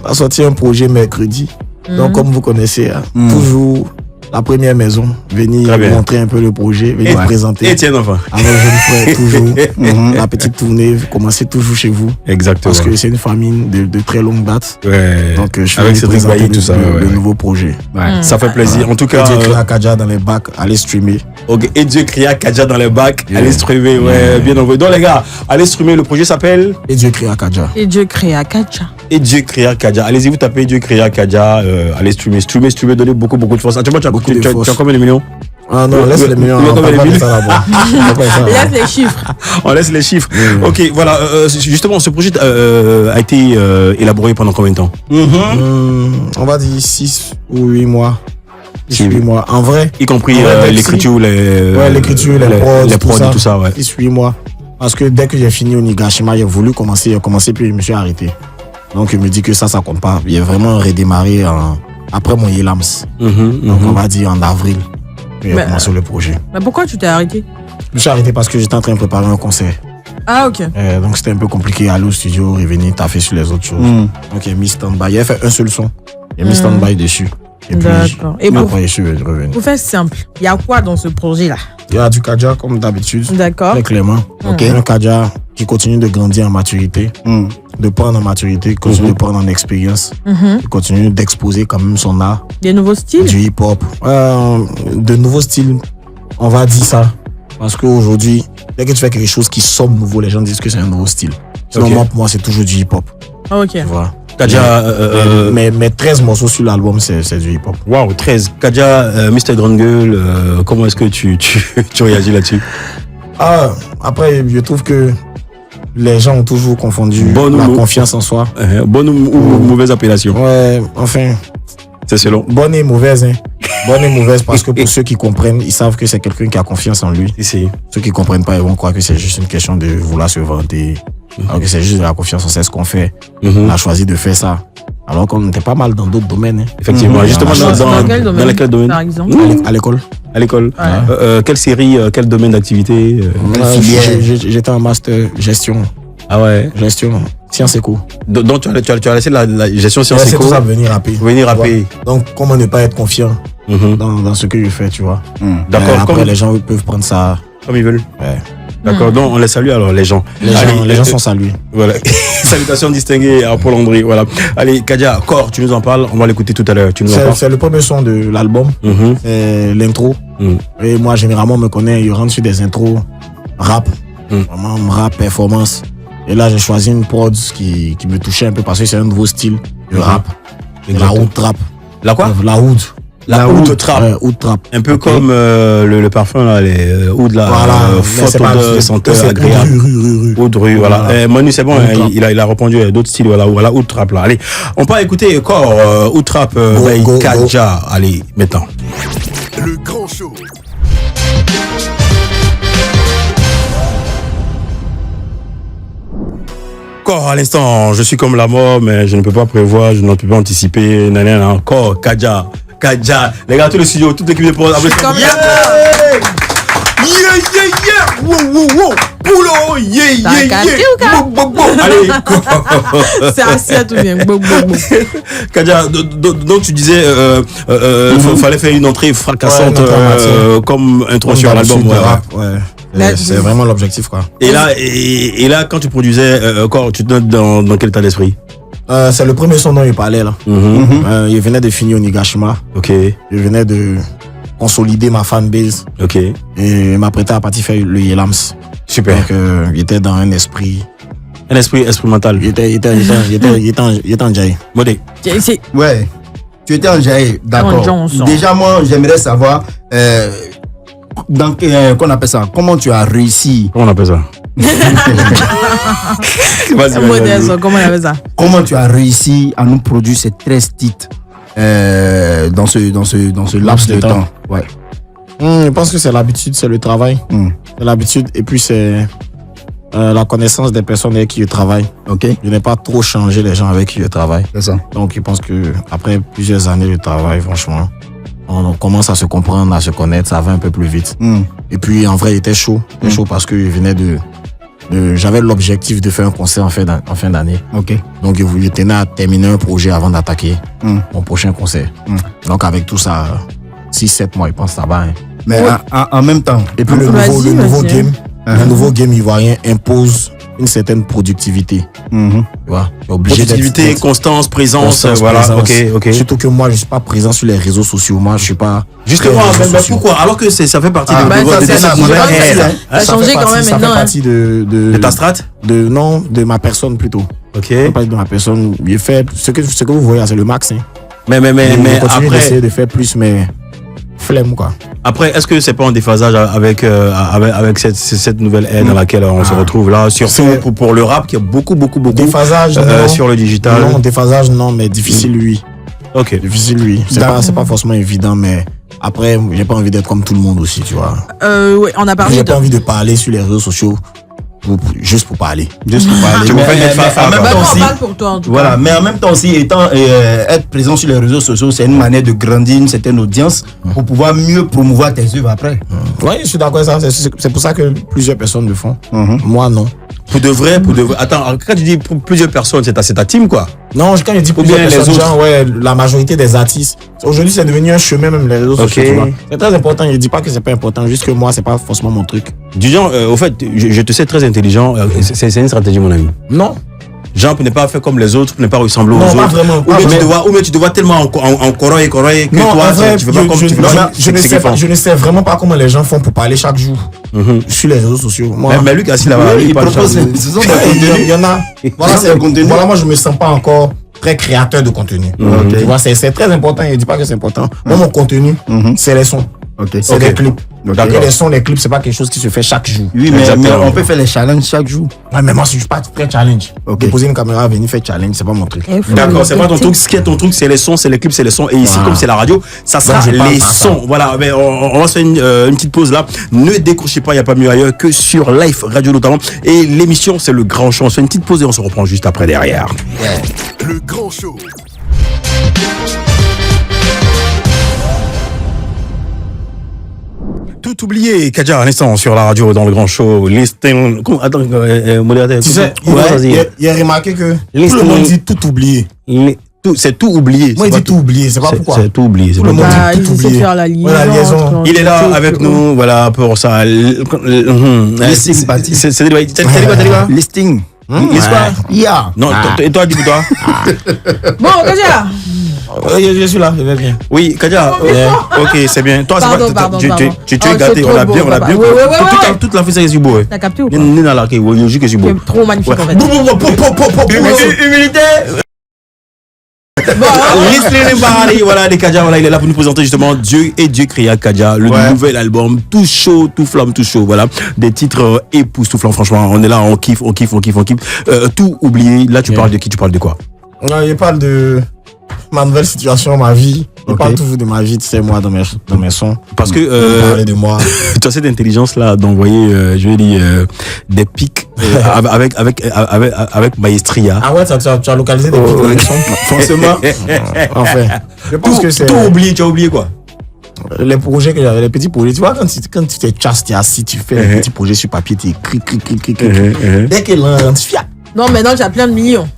On a sorti un projet mercredi. Donc, comme vous connaissez, hein, toujours la première maison, venir Très bien. montrer un peu le projet, venir présenter. Et tiens, enfin. À nos jeunes frères, toujours. La petite tournée, vous commencez toujours chez vous. Exactement. Parce que c'est une famille de très longue date. Ouais. Donc, je Avec vais Cédric présenter Bailly, tout ça. le nouveau projet. Ça fait plaisir. En tout cas, J'ai écrit à Kadja dans les bacs, allez streamer. ok. Et Dieu cria Kadja dans les bacs. Allez streamer, ouais, bien envoyé. Donc, les gars, allez streamer. Le projet s'appelle Et Dieu écrit à Kadja. Et Dieu créa Kadja. Et Dieu cria Kadja. Allez-y, vous tapez Dieu cria Kadja. Allez streamer, donnez beaucoup de force. Actuellement, tu Beaucoup de as force. combien de millions? Ah non, laisse les millions. Il y a On combien de parle pas de millions ça là-bas. On parle pas de ça là-bas. Laisse les chiffres. On laisse les chiffres. Ok, voilà. Justement, ce projet a été élaboré pendant combien de temps? On va dire 6 ou 8 mois. 6 Si. 8 mois. En vrai, Y compris Ouais, l'écriture, l'écriture, les prods, les tout prods ça. et tout ça, ouais. 6 8 mois. Parce que dès que j'ai fini au Nigashima, j'ai voulu commencer, puis je me suis arrêté. Donc, il me dit que ça compte pas. Il a vraiment redémarré après mon Yelams. Donc, on va dire en avril. J'ai Mais, commencé le projet. Mais pourquoi tu t'es arrêté? Je me suis arrêté parce que j'étais en train de préparer un concert. Ah, ok. Donc, c'était un peu compliqué. Aller au studio, revenir, taffer sur les autres choses. Donc, j'ai mis stand-by. Il a fait un seul son. J'ai mis stand-by dessus. Et puis, D'accord. Et après, je suis revenu. Pour faire simple, il y a quoi dans ce projet-là? Il y a du Kadja, comme d'habitude. D'accord. Très clairement. Un Kadja qui continue de grandir en maturité, de prendre en maturité, continue de prendre en expérience, qui continue d'exposer quand même son art, Des nouveaux styles? du hip-hop. De nouveaux styles, on va dire ça. Parce qu'aujourd'hui, dès que tu fais quelque chose qui sonne nouveau, les gens disent que c'est un nouveau style. Sinon, Ok. pour moi, c'est toujours du hip-hop. Ah, ok. Tu vois. Kadja, mais 13 morceaux sur l'album, c'est du hip-hop. Waouh, 13. Kadja, Mr. Grande Gueule, comment est-ce que tu réagis là-dessus? Après, je trouve que les gens ont toujours confondu la confiance en soi. Bonne ou mauvaise appellation? Ouais, enfin. C'est selon. Bonne et mauvaise, hein. Bonne et mauvaise parce que pour ceux qui comprennent, ils savent que c'est quelqu'un qui a confiance en lui. Ici. Ceux qui comprennent pas, ils vont croire que c'est juste une question de vouloir se vanter. Alors que c'est juste de la confiance, on sait ce qu'on fait. On a choisi de faire ça. Alors qu'on était pas mal dans d'autres domaines. Hein. Effectivement, justement dans quel domaine? Par exemple. À l'école. À l'école. Quelle série, quel domaine d'activité? J'étais en master gestion. Ah ouais. Gestion, sciences éco. Donc tu as laissé la gestion sciences éco. C'est tout ça venir rapper. Venir rapper. Donc comment ne pas être confiant dans ce que je fais, tu vois. D'accord. Après les gens peuvent prendre ça comme ils veulent. Ouais. D'accord, donc on les salue alors les gens. Les gens sont salués. Voilà. Salutations distinguées à Paul André. Voilà. Allez, Kadja, Corps, tu nous en parles, on va l'écouter tout à l'heure. C'est le premier son de l'album, l'intro. Et moi, généralement, on me connaît, je rentre sur des intros rap, vraiment rap, performance. Et là, j'ai choisi une prod qui me touchait un peu parce que c'est un nouveau style de rap. La oud trap. La quoi? La oud. La oud trap. Ouais, oud trap. Un peu comme le parfum, là, les oud là. Voilà. Forte odeur, senteur agréable. Oud rue, voilà. Manu, c'est bon, il a répondu à d'autres styles, voilà, oud trap là. Allez, on peut écouter encore oud trap, Kadja. Allez, maintenant. Le grand show. Encore à l'instant, je suis comme la mort, mais je ne peux pas prévoir, je ne peux pas anticiper. Nanana, encore, Kadja. Les gars, tout le studio, toute l'équipe de prod, applaudissements. Yeah! Wow! Boulot! Allez! C'est assiette ou bien? Kadja, donc tu disais, fallait faire une entrée fracassante comme intro sur l'album. Ouais. C'est vraiment l'objectif, quoi. Et là, quand tu produisais, tu te donnes dans quel état d'esprit? C'est le premier son dont il parlait là. Il venait de finir Onigashima. Ok. Il venait de consolider ma fanbase. Ok. Et il m'a prêté à partir faire le Yelams. Super. Donc il était dans un esprit. Un esprit expérimental. Il était en Jai. Modé. Ouais. Tu étais en Jaï, d'accord. Déjà, moi, j'aimerais savoir qu'on appelle ça. Comment tu as réussi? Comment on appelle ça? Modeste, comment on appelle ça? Comment tu as réussi à nous produire ces 13 titres dans ce laps de temps? Ouais. Je pense que c'est l'habitude, c'est le travail. C'est l'habitude et puis c'est la connaissance des personnes avec qui je travaille. Ok. Je n'ai pas trop changé les gens avec qui je travaille. C'est ça. Donc je pense que après plusieurs années de travail, franchement, on commence à se comprendre, à se connaître, ça va un peu plus vite. Et puis en vrai, il était chaud. Il était chaud parce que je venais j'avais l'objectif de faire un concert en fin d'année. Ok. Donc je tenais à terminer un projet avant d'attaquer mon prochain concert. Donc avec tout ça, 6-7 mois, je pense que ça va. Hein. Mais en même temps. Et puis le nouveau game ivoirien impose une certaine productivité. Tu vois, productivité, constance, présence, voilà. Présence. Ok. Surtout que moi, je suis pas présent sur les réseaux sociaux. Moi, je suis pas. Justement, mais pourquoi? Alors que ça fait partie Ça changé quand même ça maintenant. fait partie de ta strate? De ma personne plutôt. Ok. Ça fait partie de ma personne. J'ai fait ce que vous voyez, c'est le max. Hein. Mais continue après. d'essayer de faire plus, mais flemme quoi. Après, est-ce que c'est pas un déphasage avec cette nouvelle ère dans laquelle on se retrouve là, surtout pour le rap qui a beaucoup déphasage sur le digital? Non, déphasage non, mais difficile lui. Ok. Difficile lui. C'est pas forcément évident, mais après, j'ai pas envie d'être comme tout le monde aussi, tu vois. Oui, on a parlé. J'ai pas envie de parler sur les réseaux sociaux. Juste pour parler. Voilà, mais en même temps aussi, être présent sur les réseaux sociaux, c'est une manière de grandir une certaine audience pour pouvoir mieux promouvoir tes œuvres après. Oui, je suis d'accord avec ça. C'est pour ça que plusieurs personnes le font. Moi, non. Pour de vrai. Attends, quand tu dis pour plusieurs personnes, c'est ta team, quoi? Non, quand je dis plusieurs personnes, les autres. Ouais, la majorité des artistes. Aujourd'hui, c'est devenu un chemin, même les réseaux sociaux. Tu vois. C'est très important. Je dis pas que c'est pas important, juste que moi, c'est pas forcément mon truc. Du genre, au fait, je te sais très intelligent. C'est une stratégie, mon ami. Non. Genre, pour ne pas faire comme les autres, pour ne pas ressembler aux autres. Pas vraiment. Ou bien tu te vois tellement en coroyer que non, toi, vrai, tu veux pas comme tu veux. Je ne sais vraiment pas comment les gens font pour parler chaque jour sur les réseaux sociaux. Moi, mais Lucas, il propose. Il y en a. Voilà, c'est un contenu. Voilà, moi, je me sens pas encore très créateur de contenu. Ok. Tu vois, c'est très important. Je dis pas que c'est important. Moi, mon contenu, c'est les sons. Ok. C'est des clips. Ok. Donc, les sons, les clips, c'est pas quelque chose qui se fait chaque jour. Oui, mais Exactement. on peut faire les challenges chaque jour. Ouais, mais moi, si je suis pas très challenge. Ok. Déposer une caméra, venir faire challenge, c'est pas mon truc. D'accord, c'est pas ton truc. Ce qui est ton truc, c'est les sons, c'est les clips, c'est les sons. Et ici, Voilà. comme c'est la radio, ça sera Donc, je parle les pas à ça. sons. Voilà, mais on va se faire une petite pause là. Ne décrochez pas, il n'y a pas mieux ailleurs que sur Life Radio notamment. Et l'émission, c'est le grand show. On se fait une petite pause et on se reprend juste après derrière. Le grand show. Tout oublié, Kadja, à l'instant, sur la radio, dans le grand show. Listing. Attends, modérateur. Tu sais, comment ça se dit? il a remarqué que Les tout le monde sons- dit tout oublié. C'est tout oublié. Moi, il C'est dit pas tout oublié, c'est pas pourquoi. C'est tout oublié. c'est Tout le pas monde tout. Bah, dit il tout essaie de oublié. faire la liaison. Voilà, liaison. entre- Il est là entre- avec nous, voilà, pour ça. Listing party. C'est quoi? T'as dit quoi? Listing. N'est-ce pas? Yeah. Non, et toi, dis-toi. Bon, Kaja. Je suis là, je vais bien. Oui, Kadia. Ok, c'est bien. Toi, c'est Pardon, pas. pardon, Tu pardon. es Oh, gâté. c'est On a trop bien, beau, on a papa. bien. Ouais, ouais, ouais. Toute la fête, c'est beau. T'as capté ou pas? Nina là, je dis que c'est Tu beau. es trop magnifique en fait. Humilité. Listening Party, voilà, les Kadia, voilà, il est là pour nous présenter justement Dieu et Dieu créa Kadia, le nouvel album, tout chaud, tout flamme, tout chaud, voilà, des titres époustouflants, franchement, on est là, on kiffe, tout oublié, là tu parles de qui, tu parles de quoi? Je parle de ma nouvelle situation, ma vie. Je Ok. parle toujours de ma vie, tu sais, moi, dans mes sons. Parce que Parler de moi. tu as cette intelligence là d'envoyer, je vais dire, des pics avec maestria. Ah ouais, tu as localisé des petites collections. Forcément. Enfin, je pense que c'est Tout oublié, tu as oublié quoi? les projets que j'avais, les petits projets. Tu vois, quand tu t'es chasse, tu es assis, tu fais des petits projets sur papier, tu écris, clic. Dès qu'il rentre, fiat. Non, maintenant tu as plein de millions.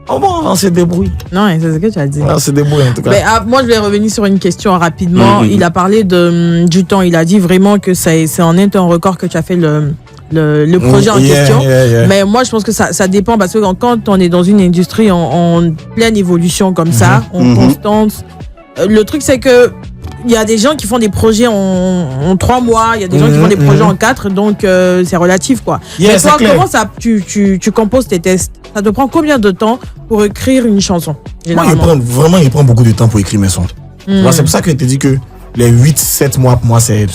Oh bon, on se débrouille. Non, c'est ce que tu as dit. On se débrouille en tout cas. Mais, moi, je vais revenir sur une question rapidement. Il a parlé du temps. Il a dit vraiment que c'est en un record que tu as fait le projet en question. Yeah. Mais moi, je pense que ça dépend parce que quand on est dans une industrie en pleine évolution comme ça, en constante, le truc c'est que il y a des gens qui font des projets en 3 mois, il y a des gens qui font des projets en 4, donc c'est relatif quoi. Yeah, Mais c'est toi, clair. comment ça, tu composes tes textes? Ça te prend combien de temps pour écrire une chanson Moi, il prend beaucoup de temps pour écrire mes sons. Tu vois, c'est pour ça que je te dis que les 8-7 mois pour moi, c'est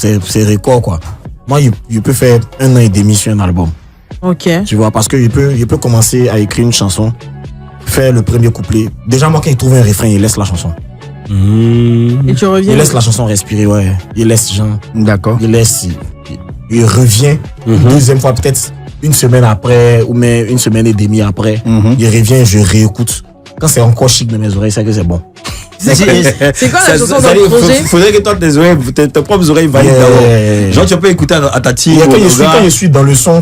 record quoi. Moi, je peux faire 1 an et demi sur un album. Ok. Tu vois, parce que je peux commencer à écrire une chanson, faire le premier couplet. Déjà, moi, quand il trouve un refrain, il laisse la chanson. Et tu reviens. Il laisse la chanson respirer, ouais. Il laisse Jean. D'accord. Il revient une deuxième fois, peut-être une semaine après, ou même une semaine et demie après. Il revient, je réécoute. Quand c'est encore chic dans mes oreilles, c'est que c'est bon. C'est quoi la chanson dans le projet? Faudrait que toi, tes propres oreilles valident Yeah. d'abord. Genre, tu peux écouter à ta team. Et quand ou au gars. je suis dans le son,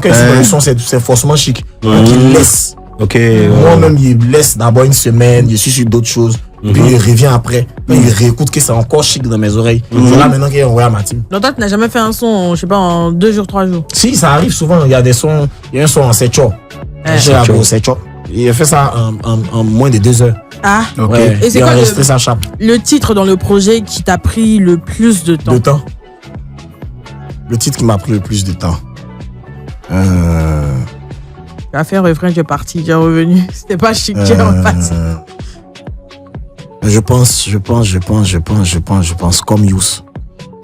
c'est forcément chic. Donc il laisse. Ok. Moi-même, il laisse d'abord une semaine, je suis sur d'autres choses. Puis il revient après. Puis il réécoute que c'est encore chic dans mes oreilles. C'est là maintenant qu'il est envoyé à ma team. Donc toi, tu n'as jamais fait un son, je sais pas, en 2 jours, 3 jours. Si, ça arrive souvent. Il y a des sons, il y a un son en 7 jours. J'ai la go 7 jours. Il a fait ça en moins de 2 heures. Ah, Ok. Ouais, Et c'est il a quoi enregistré sa chape. le titre dans le projet qui t'a pris le plus de temps? De temps. Le titre qui m'a pris le plus de temps. Tu as fait un refrain, tu es parti, tu es revenu. C'était pas chic, tu es reparti. Je pense comme Youss.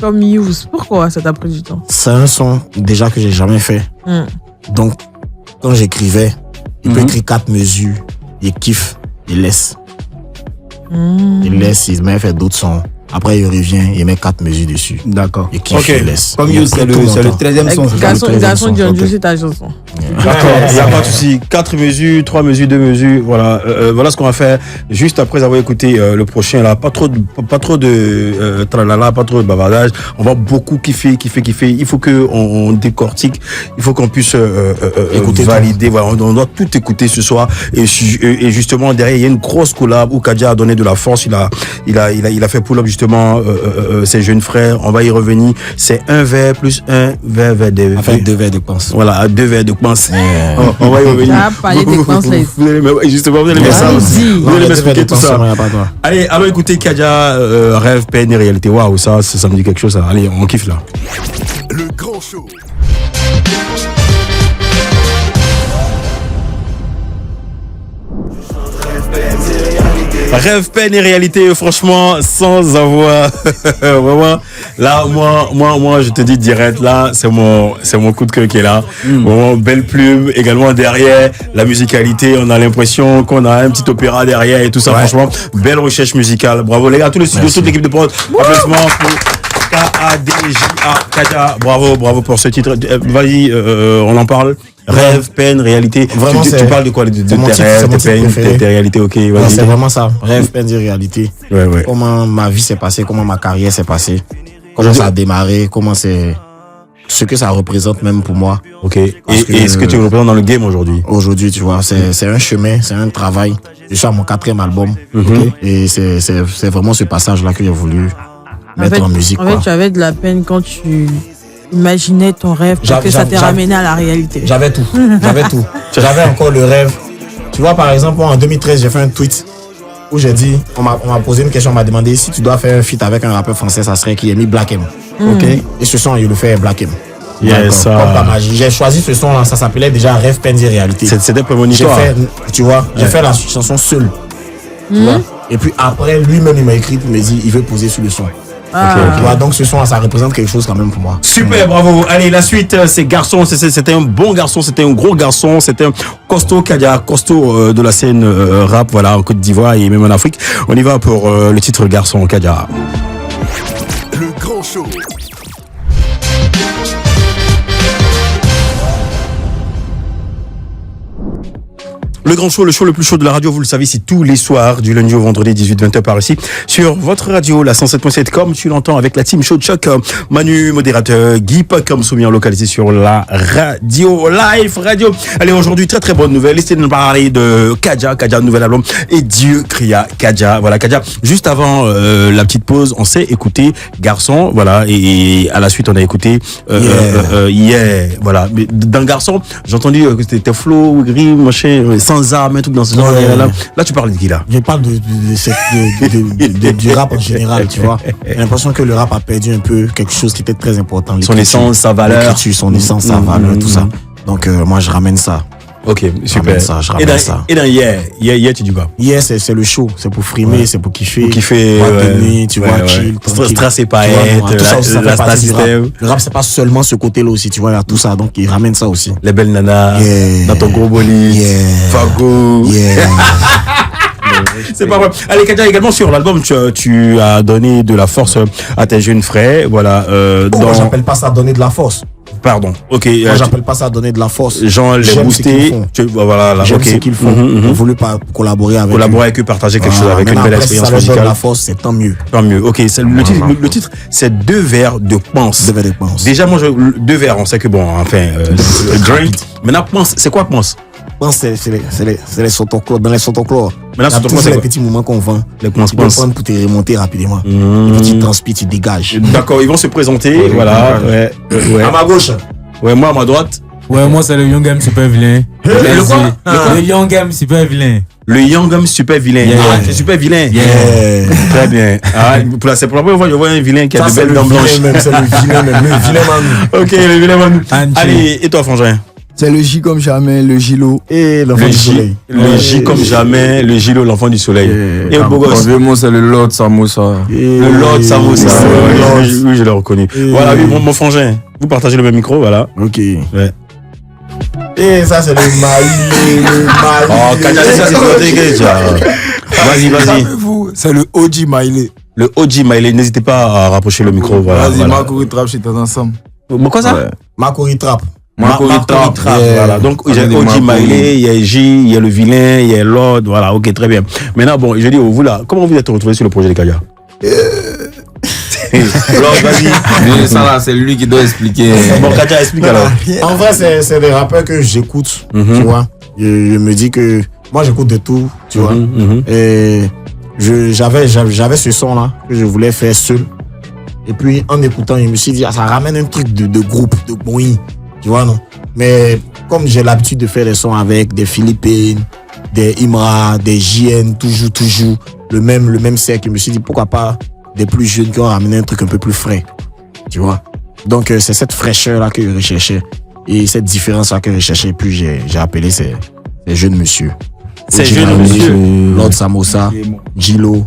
Comme Youss. Pourquoi ça t'a pris du temps? C'est un son déjà que j'ai jamais fait. Donc, quand j'écrivais, il peut écrire 4 mesures, il kiffe, il laisse. Il laisse, il met fait d'autres sons. Après, il revient, il met 4 mesures dessus. D'accord. Il kiffe, Ok. il laisse. Comme Il you, a c'est pris tout mon le temps. 13e son. c'est ça? Garçon, John, ok. je sais ta chanson. D'accord, il n'y a pas de souci. 4 mesures, 3 mesures, 2 mesures. Voilà, voilà ce qu'on va faire juste après avoir écouté le prochain. Là, pas trop de tralala, pas trop de bavardage. On va beaucoup kiffer. Il faut que on décortique. Il faut qu'on puisse Écouter valider. Voilà, on doit tout écouter ce soir. Et justement derrière, il y a une grosse collab où Kadia a donné de la force. Il a fait pull-up justement ses jeunes frères. On va y revenir. C'est un verre plus un verre de. Avec 2 verres de pince. Voilà, 2 verres de pince. On va y revenir. Ah, parler des pinces, là. Vous allez, justement, vous allez me ça. Allez-y. Vous allez m'expliquer tout ça. Il n'y a pas de toi. Allez, allons écouter Kadia, rêve, peine et réalité. Waouh, ça me dit quelque chose. Ça. Allez, on kiffe là. Le grand show. Rêve, peine et réalité, franchement, sans avoir vraiment. Là, moi, je te dis direct, là, c'est mon coup de cœur qui est là. Vraiment, belle plume, également derrière, la musicalité, on a l'impression qu'on a un petit opéra derrière et tout ça, franchement, belle recherche musicale. Bravo les gars, tout le studio, toute l'équipe de prod. Applaudissements pour KADJA, Kaja. Bravo pour ce titre. Vas-y, on en parle. Rêve, peine, réalité. Vraiment, tu parles de quoi? De tes rêves, tes peines, tes réalités, ok. Non, Vas-y. c'est vraiment ça. Rêve, peine et réalité. Ouais. Comment ma vie s'est passée, comment ma carrière s'est passée, comment ça a démarré, comment c'est, ce que ça représente même pour moi. Ok. Parce Et ce que tu représentes dans le game aujourd'hui? Aujourd'hui, tu vois, c'est un chemin, c'est un travail. Je suis à mon 4e album. Ok. Et c'est vraiment ce passage-là que j'ai voulu mettre en musique. En fait, tu avais de la peine quand tu imaginais ton rêve parce que ça t'est ramené à la réalité. J'avais tout. J'avais encore le rêve. Tu vois, par exemple, en 2013, j'ai fait un tweet où j'ai dit, on m'a posé une question, on m'a demandé si tu dois faire un feat avec un rappeur français, ça serait qui? J'ai mis Black M. Ok. Et ce son, il le fait Black M. Yes, comme par magie. J'ai choisi ce son là, ça s'appelait déjà Rêve, peine et réalité. C'était prémonitoire. J'ai fait la chanson seule. Tu vois. Et puis après, lui-même, il m'a écrit pour me dire, il veut poser sur le son. Tu vois, donc ce son là, ça représente quelque chose quand même pour moi. Super, bravo. Allez, la suite, c'est garçon. C'était un bon garçon, c'était un gros garçon, c'était un costaud, Kadia, costaud de la scène rap, voilà, en Côte d'Ivoire et même en Afrique. On y va pour le titre garçon, Kadia. Le grand show. Le grand show, le show le plus chaud de la radio, vous le savez, c'est tous les soirs, du lundi au vendredi, 18-20h par ici, sur votre radio, la 107.7, comme tu l'entends, avec la team Show de Choc, Manu, modérateur, Guy comme soumis localisé sur la radio, live radio. Allez, aujourd'hui, très très bonne nouvelle, laissez nous parler de Kaja, nouvel album, et Dieu cria Kaja. Voilà, Kaja, juste avant la petite pause, on s'est écouté Garçon, voilà, et à la suite, on a écouté voilà. Mais dans Garçon, j'ai entendu que c'était flow, gris, machin, sans armes, un truc dans ce genre là, tu parles de qui là? Je parle du rap en général, tu vois. J'ai l'impression que le rap a perdu un peu quelque chose qui était très important. Son essence, sa valeur. Son essence, sa valeur, tout ça. Donc moi je ramène ça. Ok, super. Je ramène ça. Et dans hier, tu dis quoi? Hier, c'est le show, c'est pour frimer, c'est pour kiffer. Pour kiffer, tu vois, chill. Strass et paillettes, la star system. Le rap, c'est pas seulement ce côté-là aussi, tu vois, il y a tout ça, donc il ramène ça aussi. Les belles nanas, dans ton gros bolide, Fago. C'est pas vrai. Allez, Kadia, également sur l'album, tu as donné de la force à tes jeunes frères, voilà. Moi, j'appelle pas ça donner de la force. Pardon, ok. Moi, j'appelle pas ça donner de la force. Genre les booster. Voilà, j'aime ce qu'ils font. J'ai voulu pas collaborer avec eux, partager quelque chose avec une belle expérience musicale. Si ça leur donne la force, c'est tant mieux. Tant mieux. Ok, le titre, c'est 2 vers de Pense. 2 vers de Pense. Déjà, moi, 2 vers, on sait que bon, enfin, Drake. Maintenant, Pense, c'est quoi Pense? Pense, c'est les sotoclores. Dans les sotoclores, maintenant, c'est les petits moments qu'on vend. Les tu peux prendre pour te remonter rapidement. Et puis tu transpires, tu dégages. D'accord, ils vont se présenter. Voilà. Ouais. À ma gauche. Ouais, moi à ma droite. Ouais, moi c'est le Young Game super vilain. Le quoi? Le Young Game super vilain. Le Young Game super vilain. Ah, c'est super vilain. Très bien. Ah, c'est pour la première fois que je vois un vilain qui a de belles dents blanches. C'est le vilain même. Le vilain Manu. Ok, le vilain Manu. Allez, et toi, Frangin? C'est le J comme jamais, le Gilo. Et l'enfant du soleil. Le J comme jamais, le Gilo, l'enfant du soleil. Et au beau gosse. Moi, c'est le Lord Samoussa. Le Lord Samoussa. Oui, je l'ai reconnu. Voilà, oui, mon Frangin. Vous partagez le même micro, voilà. Ok. Ouais. Et ça, c'est le Maïlé. Oh, Kadia, ça, c'est déjà. Vas-y. C'est le OG Maïlé. Le OG Maïlé, n'hésitez pas à rapprocher le micro. Voilà. Vas-y, Makuri Trap, je suis ensemble. Quoi ça? Makuri Trap. Makuri Trap. Voilà. Donc, il y a OG Maïlé, il y a J, il y a le vilain, il y a Lord. Voilà, ok, très bien. Maintenant, bon, je dis, vous là, comment vous êtes retrouvés sur le projet de Kadia? Lord, vas-y. Ça là, c'est lui qui doit expliquer. Bon, Kadia, explique alors. En vrai, c'est des rappeurs que j'écoute, tu vois. Je me dis que moi, j'écoute de tout, tu vois. Et j'avais ce son là que je voulais faire seul. Et puis, en écoutant, je me suis dit, ça ramène un truc de groupe, de bruit, tu vois, non? Mais comme j'ai l'habitude de faire des sons avec des Philippines, des Imra, des JN, toujours, le même cercle, je me suis dit, pourquoi pas des plus jeunes qui ont ramené un truc un peu plus frais, tu vois. Donc, c'est cette fraîcheur-là que je recherchais et cette différence-là que je recherchais. Et puis, j'ai appelé ces jeunes monsieur. C'est Oji jeune Maile, monsieur. Lord Samosa, Gilo,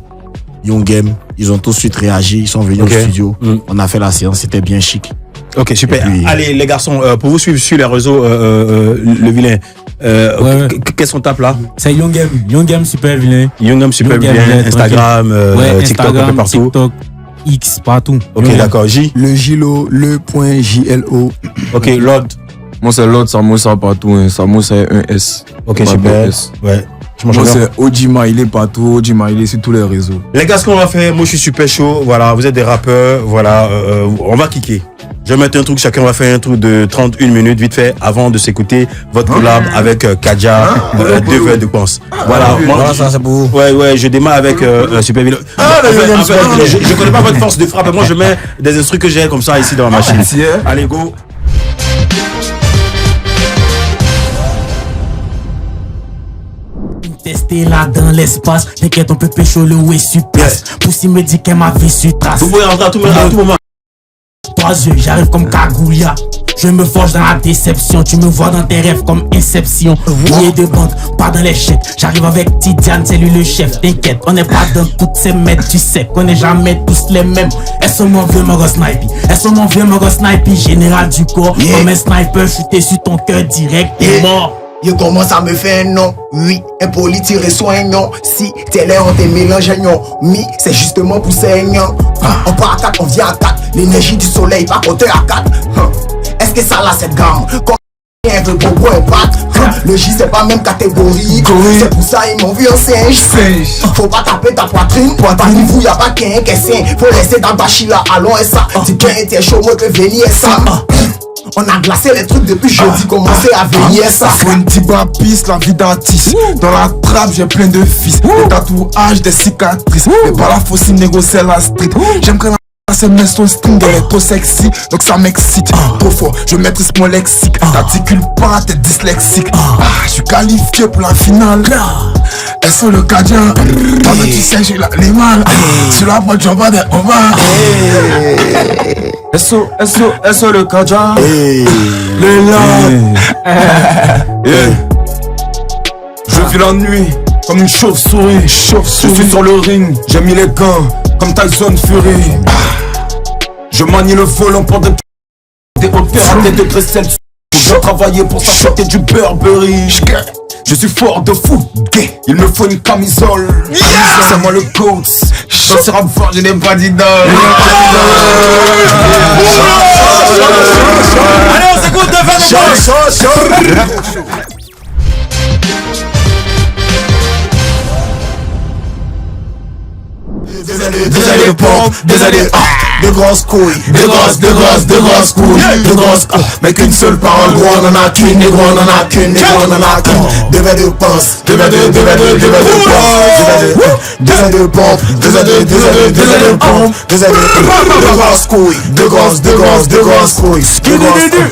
Youngem, ils ont tout de suite réagi, ils sont venus Ok. au studio, on a fait la séance, c'était bien chic. Ok, super. Et puis- Allez, les garçons, pour vous suivre sur les réseaux, le vilain, Ouais. qu'est-ce qu'on tape là? C'est Youngem super vilain. Youngam Super Youngam, Vilain, ouais, Instagram, Ouais, TikTok, un peu Instagram, partout. TikTok, X, partout. Ok, Youngam. d'accord. J. Le Gilo, le point JLO. Ok, Lord. Moi, c'est l'autre Samosa partout. Hein. Samosa est un S. Ok, Pas super. de S. Ouais. Je mange Moi, bien. c'est Oji Maile partout. Oji Maile sur tous les réseaux. Les gars, ce qu'on va faire, moi je suis super chaud. Voilà, vous êtes des rappeurs. Voilà, on va kicker. Je vais mettre un truc, chacun va faire un truc de 31 minutes, vite fait, avant de s'écouter votre collab avec Kadja, deux verres de pense. Voilà, moi, ça c'est pour vous. ouais, je démarre avec Super Vilain. En fait, je connais pas votre force de frappe, moi je mets des instruments que j'ai comme ça ici dans la machine. Allez, go. Testé là dans l'espace, t'inquiète on peut pécho le way sur place. Poussi me dit qu'elle m'a vu sur trace. Vous pouvez rentrer à tout moment. 3 yeux, j'arrive comme Kagoulia. Je me forge dans la déception, tu me vois dans tes rêves comme Inception. Billet de banque, pas dans les chèques. J'arrive avec Tidiane, c'est lui le chef. T'inquiète, on n'est pas dans toutes ces mètres, tu sais qu'on n'est jamais tous les mêmes. Est-ce que mon vieux me snipey? Est-ce que mon vieux me snipey? Général du corps, comme un sniper, chuté sur ton cœur direct, t'es mort. Yo commence à me faire un nom, oui, impoli tiré soignant. Si t'es là, on te mélange un mi, c'est justement pour saignant. On part à 4, on vient à 4, l'énergie du soleil, pas compter à 4. Est-ce que ça là, cette gamme? Quand un veut beaucoup un bat, le J c'est pas même catégorie. C'est pour ça ils m'ont vu en singe. Faut pas taper ta poitrine, parmi vous y'a pas qu'un question. Faut laisser dans le bachila, allons et ça. Si quelqu'un était chaud, moi que venir et ça. On a glacé les trucs depuis jeudi, commencé à venir ça. Faut une petite piste, la vie d'artiste. Dans la trappe, j'ai plein de fils. Des tatouages, des cicatrices. Les balles faut aussi négocier la street. J'aime quand la scène met son string, elle est trop sexy. Donc ça m'excite. Trop fort, je maîtrise mon lexique. T'articules pas, t'es dyslexique. Je suis qualifié pour la finale. Elles sont le cadien. Pendant que tu sais, j'ai les mal. Sur la boîte, j'en bats des on va. SO le cadja. Le Je vis la nuit comme une chauve-souris. Je suis sur le ring, j'ai mis les gants comme Tyson Fury. Je manie le volant pour des opéras de Dressel. Je travaillais pour s'acheter du Burberry. Je suis fort de fou, gay. Il me faut une camisole. C'est moi le coach. Je serai fort, je n'ai pas d'idole. Allez, on s'écoute de faire Des années de pompe, des années de grosses couilles, de grosses couilles, de grosses mais qu'une seule parole, gros on en a qu'une, négro on en a qu'une, négro on en a qu'une. Deux verres de pince, deux verres de pompe, deux années de pompe, de grosses couilles, de grosses couilles,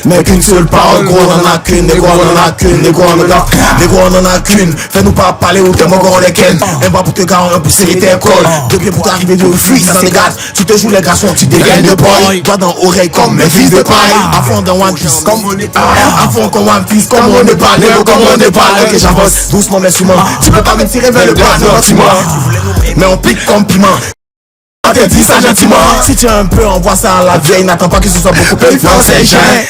mais qu'une seule parole, gros on en a qu'une, négro on en a qu'une, négro on en a qu'une. Fais-nous pas parler ou t'es mon gros les ken. Un bras pour te garantir pour serrer tes cols. Deux pieds pour t'arriver de fruits, ça s'égate. Tu te joues les garçons, tu dégaines de boy. Toi dans oreille comme mes fils de paille. À fond dans One Piece, comme on est pas. À fond comme One Piece, comme on est pas. Négo comme on est pas. Ok, j'avance doucement mais sûrement. Tu peux pas me tirer vers le bas de bâtiment. Mais on pique comme piment. T'es dit ça gentiment. Si tu es un peu envoie ça à la vieille, n'attends pas que ce soit beaucoup plus français.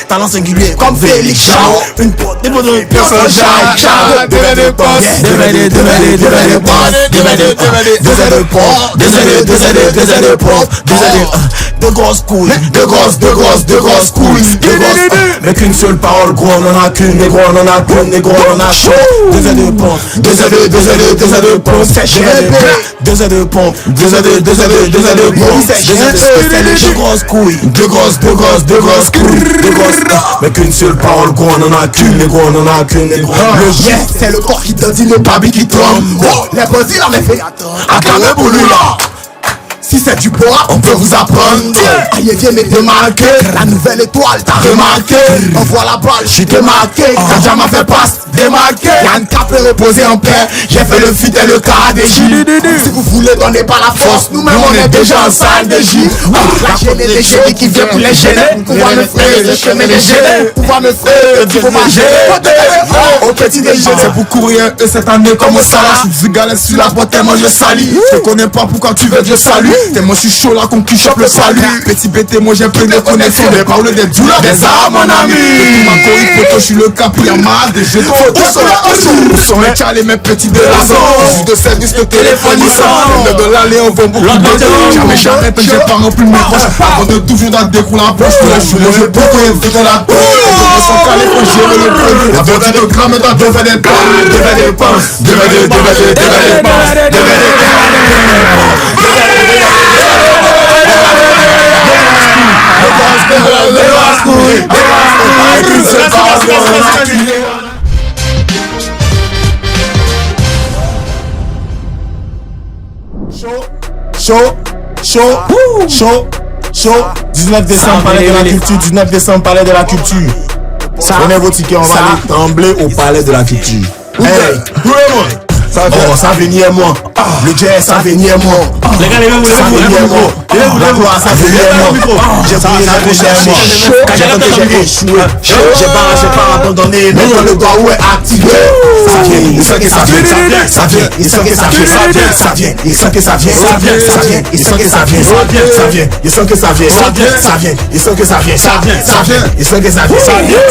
Talent singulier comme Félix Chao. Une pote, des potes de personne Chao. Deux verres de poste, deux verres de poste, deux verres de pompe, de grosses couilles, de grosses couilles, mais qu'une seule parole, gros on en a qu'une, négro on en a qu'une, négro on en a chaud. Deux ailes de pompe, deux ailes de pompe, c'est deux ailes de pompe, deux ailes de pompe, c'est de grosses couilles, de grosses couilles, mais qu'une seule parole, gros on en a qu'une, négro on en a qu'une, négro. Le jet, c'est le corps qui te dit le baby qui tremble. Les bandits l'ont fait acclamer pour lui là. Si c'est du bois, on peut vous apprendre. Aïe, viens me démarquer. La nouvelle étoile, t'as remarqué. Envoie la balle, j'suis démarqué. Kadja m'a fait passe. démarqué. Y'a une cape reposée en paix. J'ai fait le feat et le KDJ. Si vous voulez, donnez pas la force. Nous-mêmes, on est déjà en salle de J. La gêner les génies qui viennent pour les gêner. Pouvoir me frère, les chemins les gêner. Pouvoir me frère, il faut marcher. Au petit déjeuner. C'est pour courir eux cette année comme ça. Je suis galère sur la boîte tellement je salis. Je te connais pas pourquoi tu veux Dieu salut. Tellement je suis chaud là qu'on qui chope le salut. Petit BT moi j'ai plein de connexions. Des paroles des douleurs des armes mon ami. Tout ma corrige photo je suis le cap. Y'a marre des jeux de photos sur la hausse. Sont les calés mes petits de la zone. Juste de service de téléphonisant. Le de l'aller on vend beaucoup de jamais j'arrête j'ai pas rempli mes poches. Avant de toujours dans des coups la poche. Je suis moi je peux éviter la poche. Ils sont calés pour gérer le produit. Avec 20 grammes dans 2 des pommes. 2 des pommes. 2 des pommes. 2 des Chaud. 19 décembre, palais de la culture. 19 décembre, palais de la culture. Prenez vos tickets, on va aller trembler au palais de la culture. Hey, tout le monde. Ça venir moi. Le jazz, ça venir moi. Les gars, La gloire, ça venir moi. J'ai pris la recherche. J'ai échoué. J'ai pas abandonné. Maintenant le doigt où est activé. Ça vient, il sent que ça vient. Ça vient, il sent que ça vient. Ça vient, il sent que ça vient. Ça vient, il sent que ça vient. Ça vient, il sent que ça vient. Ça vient, il sent que ça vient. Ça vient, il sent que ça vient. Ça vient,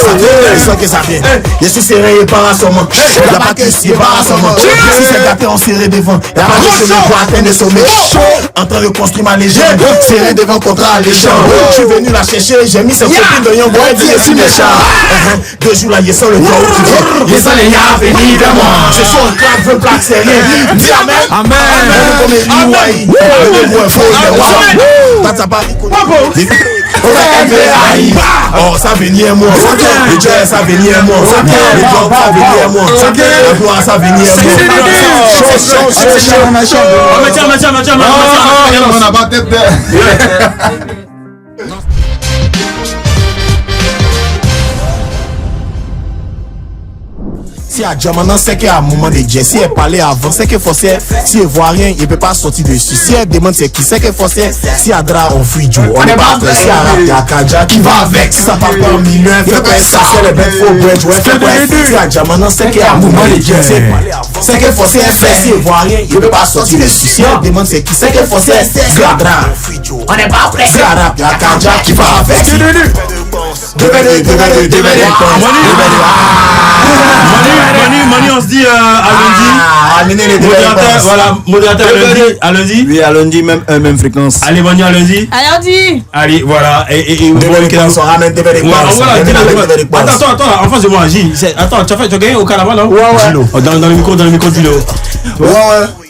il sent que ça vient. Je suis serré et pas à son manque. Y'a pas que si pas à son manque. Si c'est gâté, on serré devant. Y'a pas de chemin pour atteindre le sommet. En train de construire ma légende. Serré devant contrat alléchant. Je suis venu la chercher. J'ai mis ses copines de Young Boy. Dit, je suis méchant. 2 jours là, il sent le corps qui vient. Il sent les gars venir vers moi. Ce sont un claque, veut plaque, c'est rien. Dis amen. Amen. Oh, ça venir moi. Le jazz, ça venir moi. Le job, ça venir moi. La gloire, ça venir moi. On a pas tête Si à Djamana, c'est qu'il y a un moment de jazz. Si elle parlait avant, c'est qu'il faut faire. Si elle voit rien, il peut pas sortir dessus. Si elle demande c'est qui, c'est qu'il faut faire. Si à Dra, on fuit Joe. On est pas prêt. Si à Rap, il y a Kaja qui va avec. Si ça parle pas en million, fait pas ça. Si elle est bête, faut bread, ouais, fait pas. Si à Djamana, c'est qu'il y a un moment de jazz. C'est qu'il faut faire. Si elle voit rien, il peut pas sortir dessus. Si elle demande c'est qui, c'est qu'il faut faire. Si à Dra, on est pas prêt. Si à Rap, il y a Kaja qui va avec. Mani, on se dit à lundi. Modérateur à lundi. Oui, à lundi, même fréquence. Allez, Mani, à lundi. À lundi. Allez, voilà. Et Attends, en face de moi, J. Attends, tu as gagné au carnaval, non? Ouais. Dans le micro de Gilo. Ouais.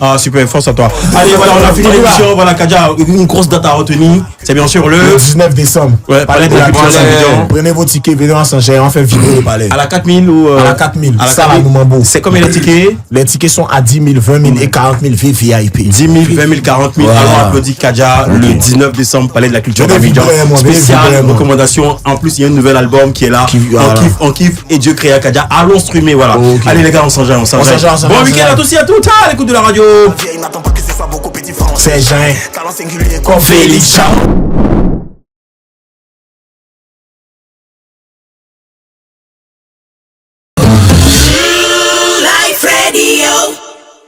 Ah, super, force à toi. Allez, voilà, on a fini l'émission. Voilà, Kaja, une grosse date à retenir. C'est bien sûr le 19 décembre. Ouais, palais de la culture. Prenez vos tickets, venez en Saint-Ger, on fait vibrer le palais. À la 4000 ou à la 4000. À la 4000. C'est combien les tickets? Les tickets sont à 10 000, 20 000 et 40 000 VIP. 10 000, 20 000, 40 000. Alors applaudit Kaja le 19 décembre, palais de la culture d'Abidjan. Spéciale recommandation. En plus, il y a un nouvel album qui est là. On kiffe et Dieu créa Kaja. Allons streamer, voilà. Allez les gars, on s'en gère. Bon week-end à tous et à toutes. À l'écoute de la radio. C'est Jean. Talent singulier comme Félix Jean.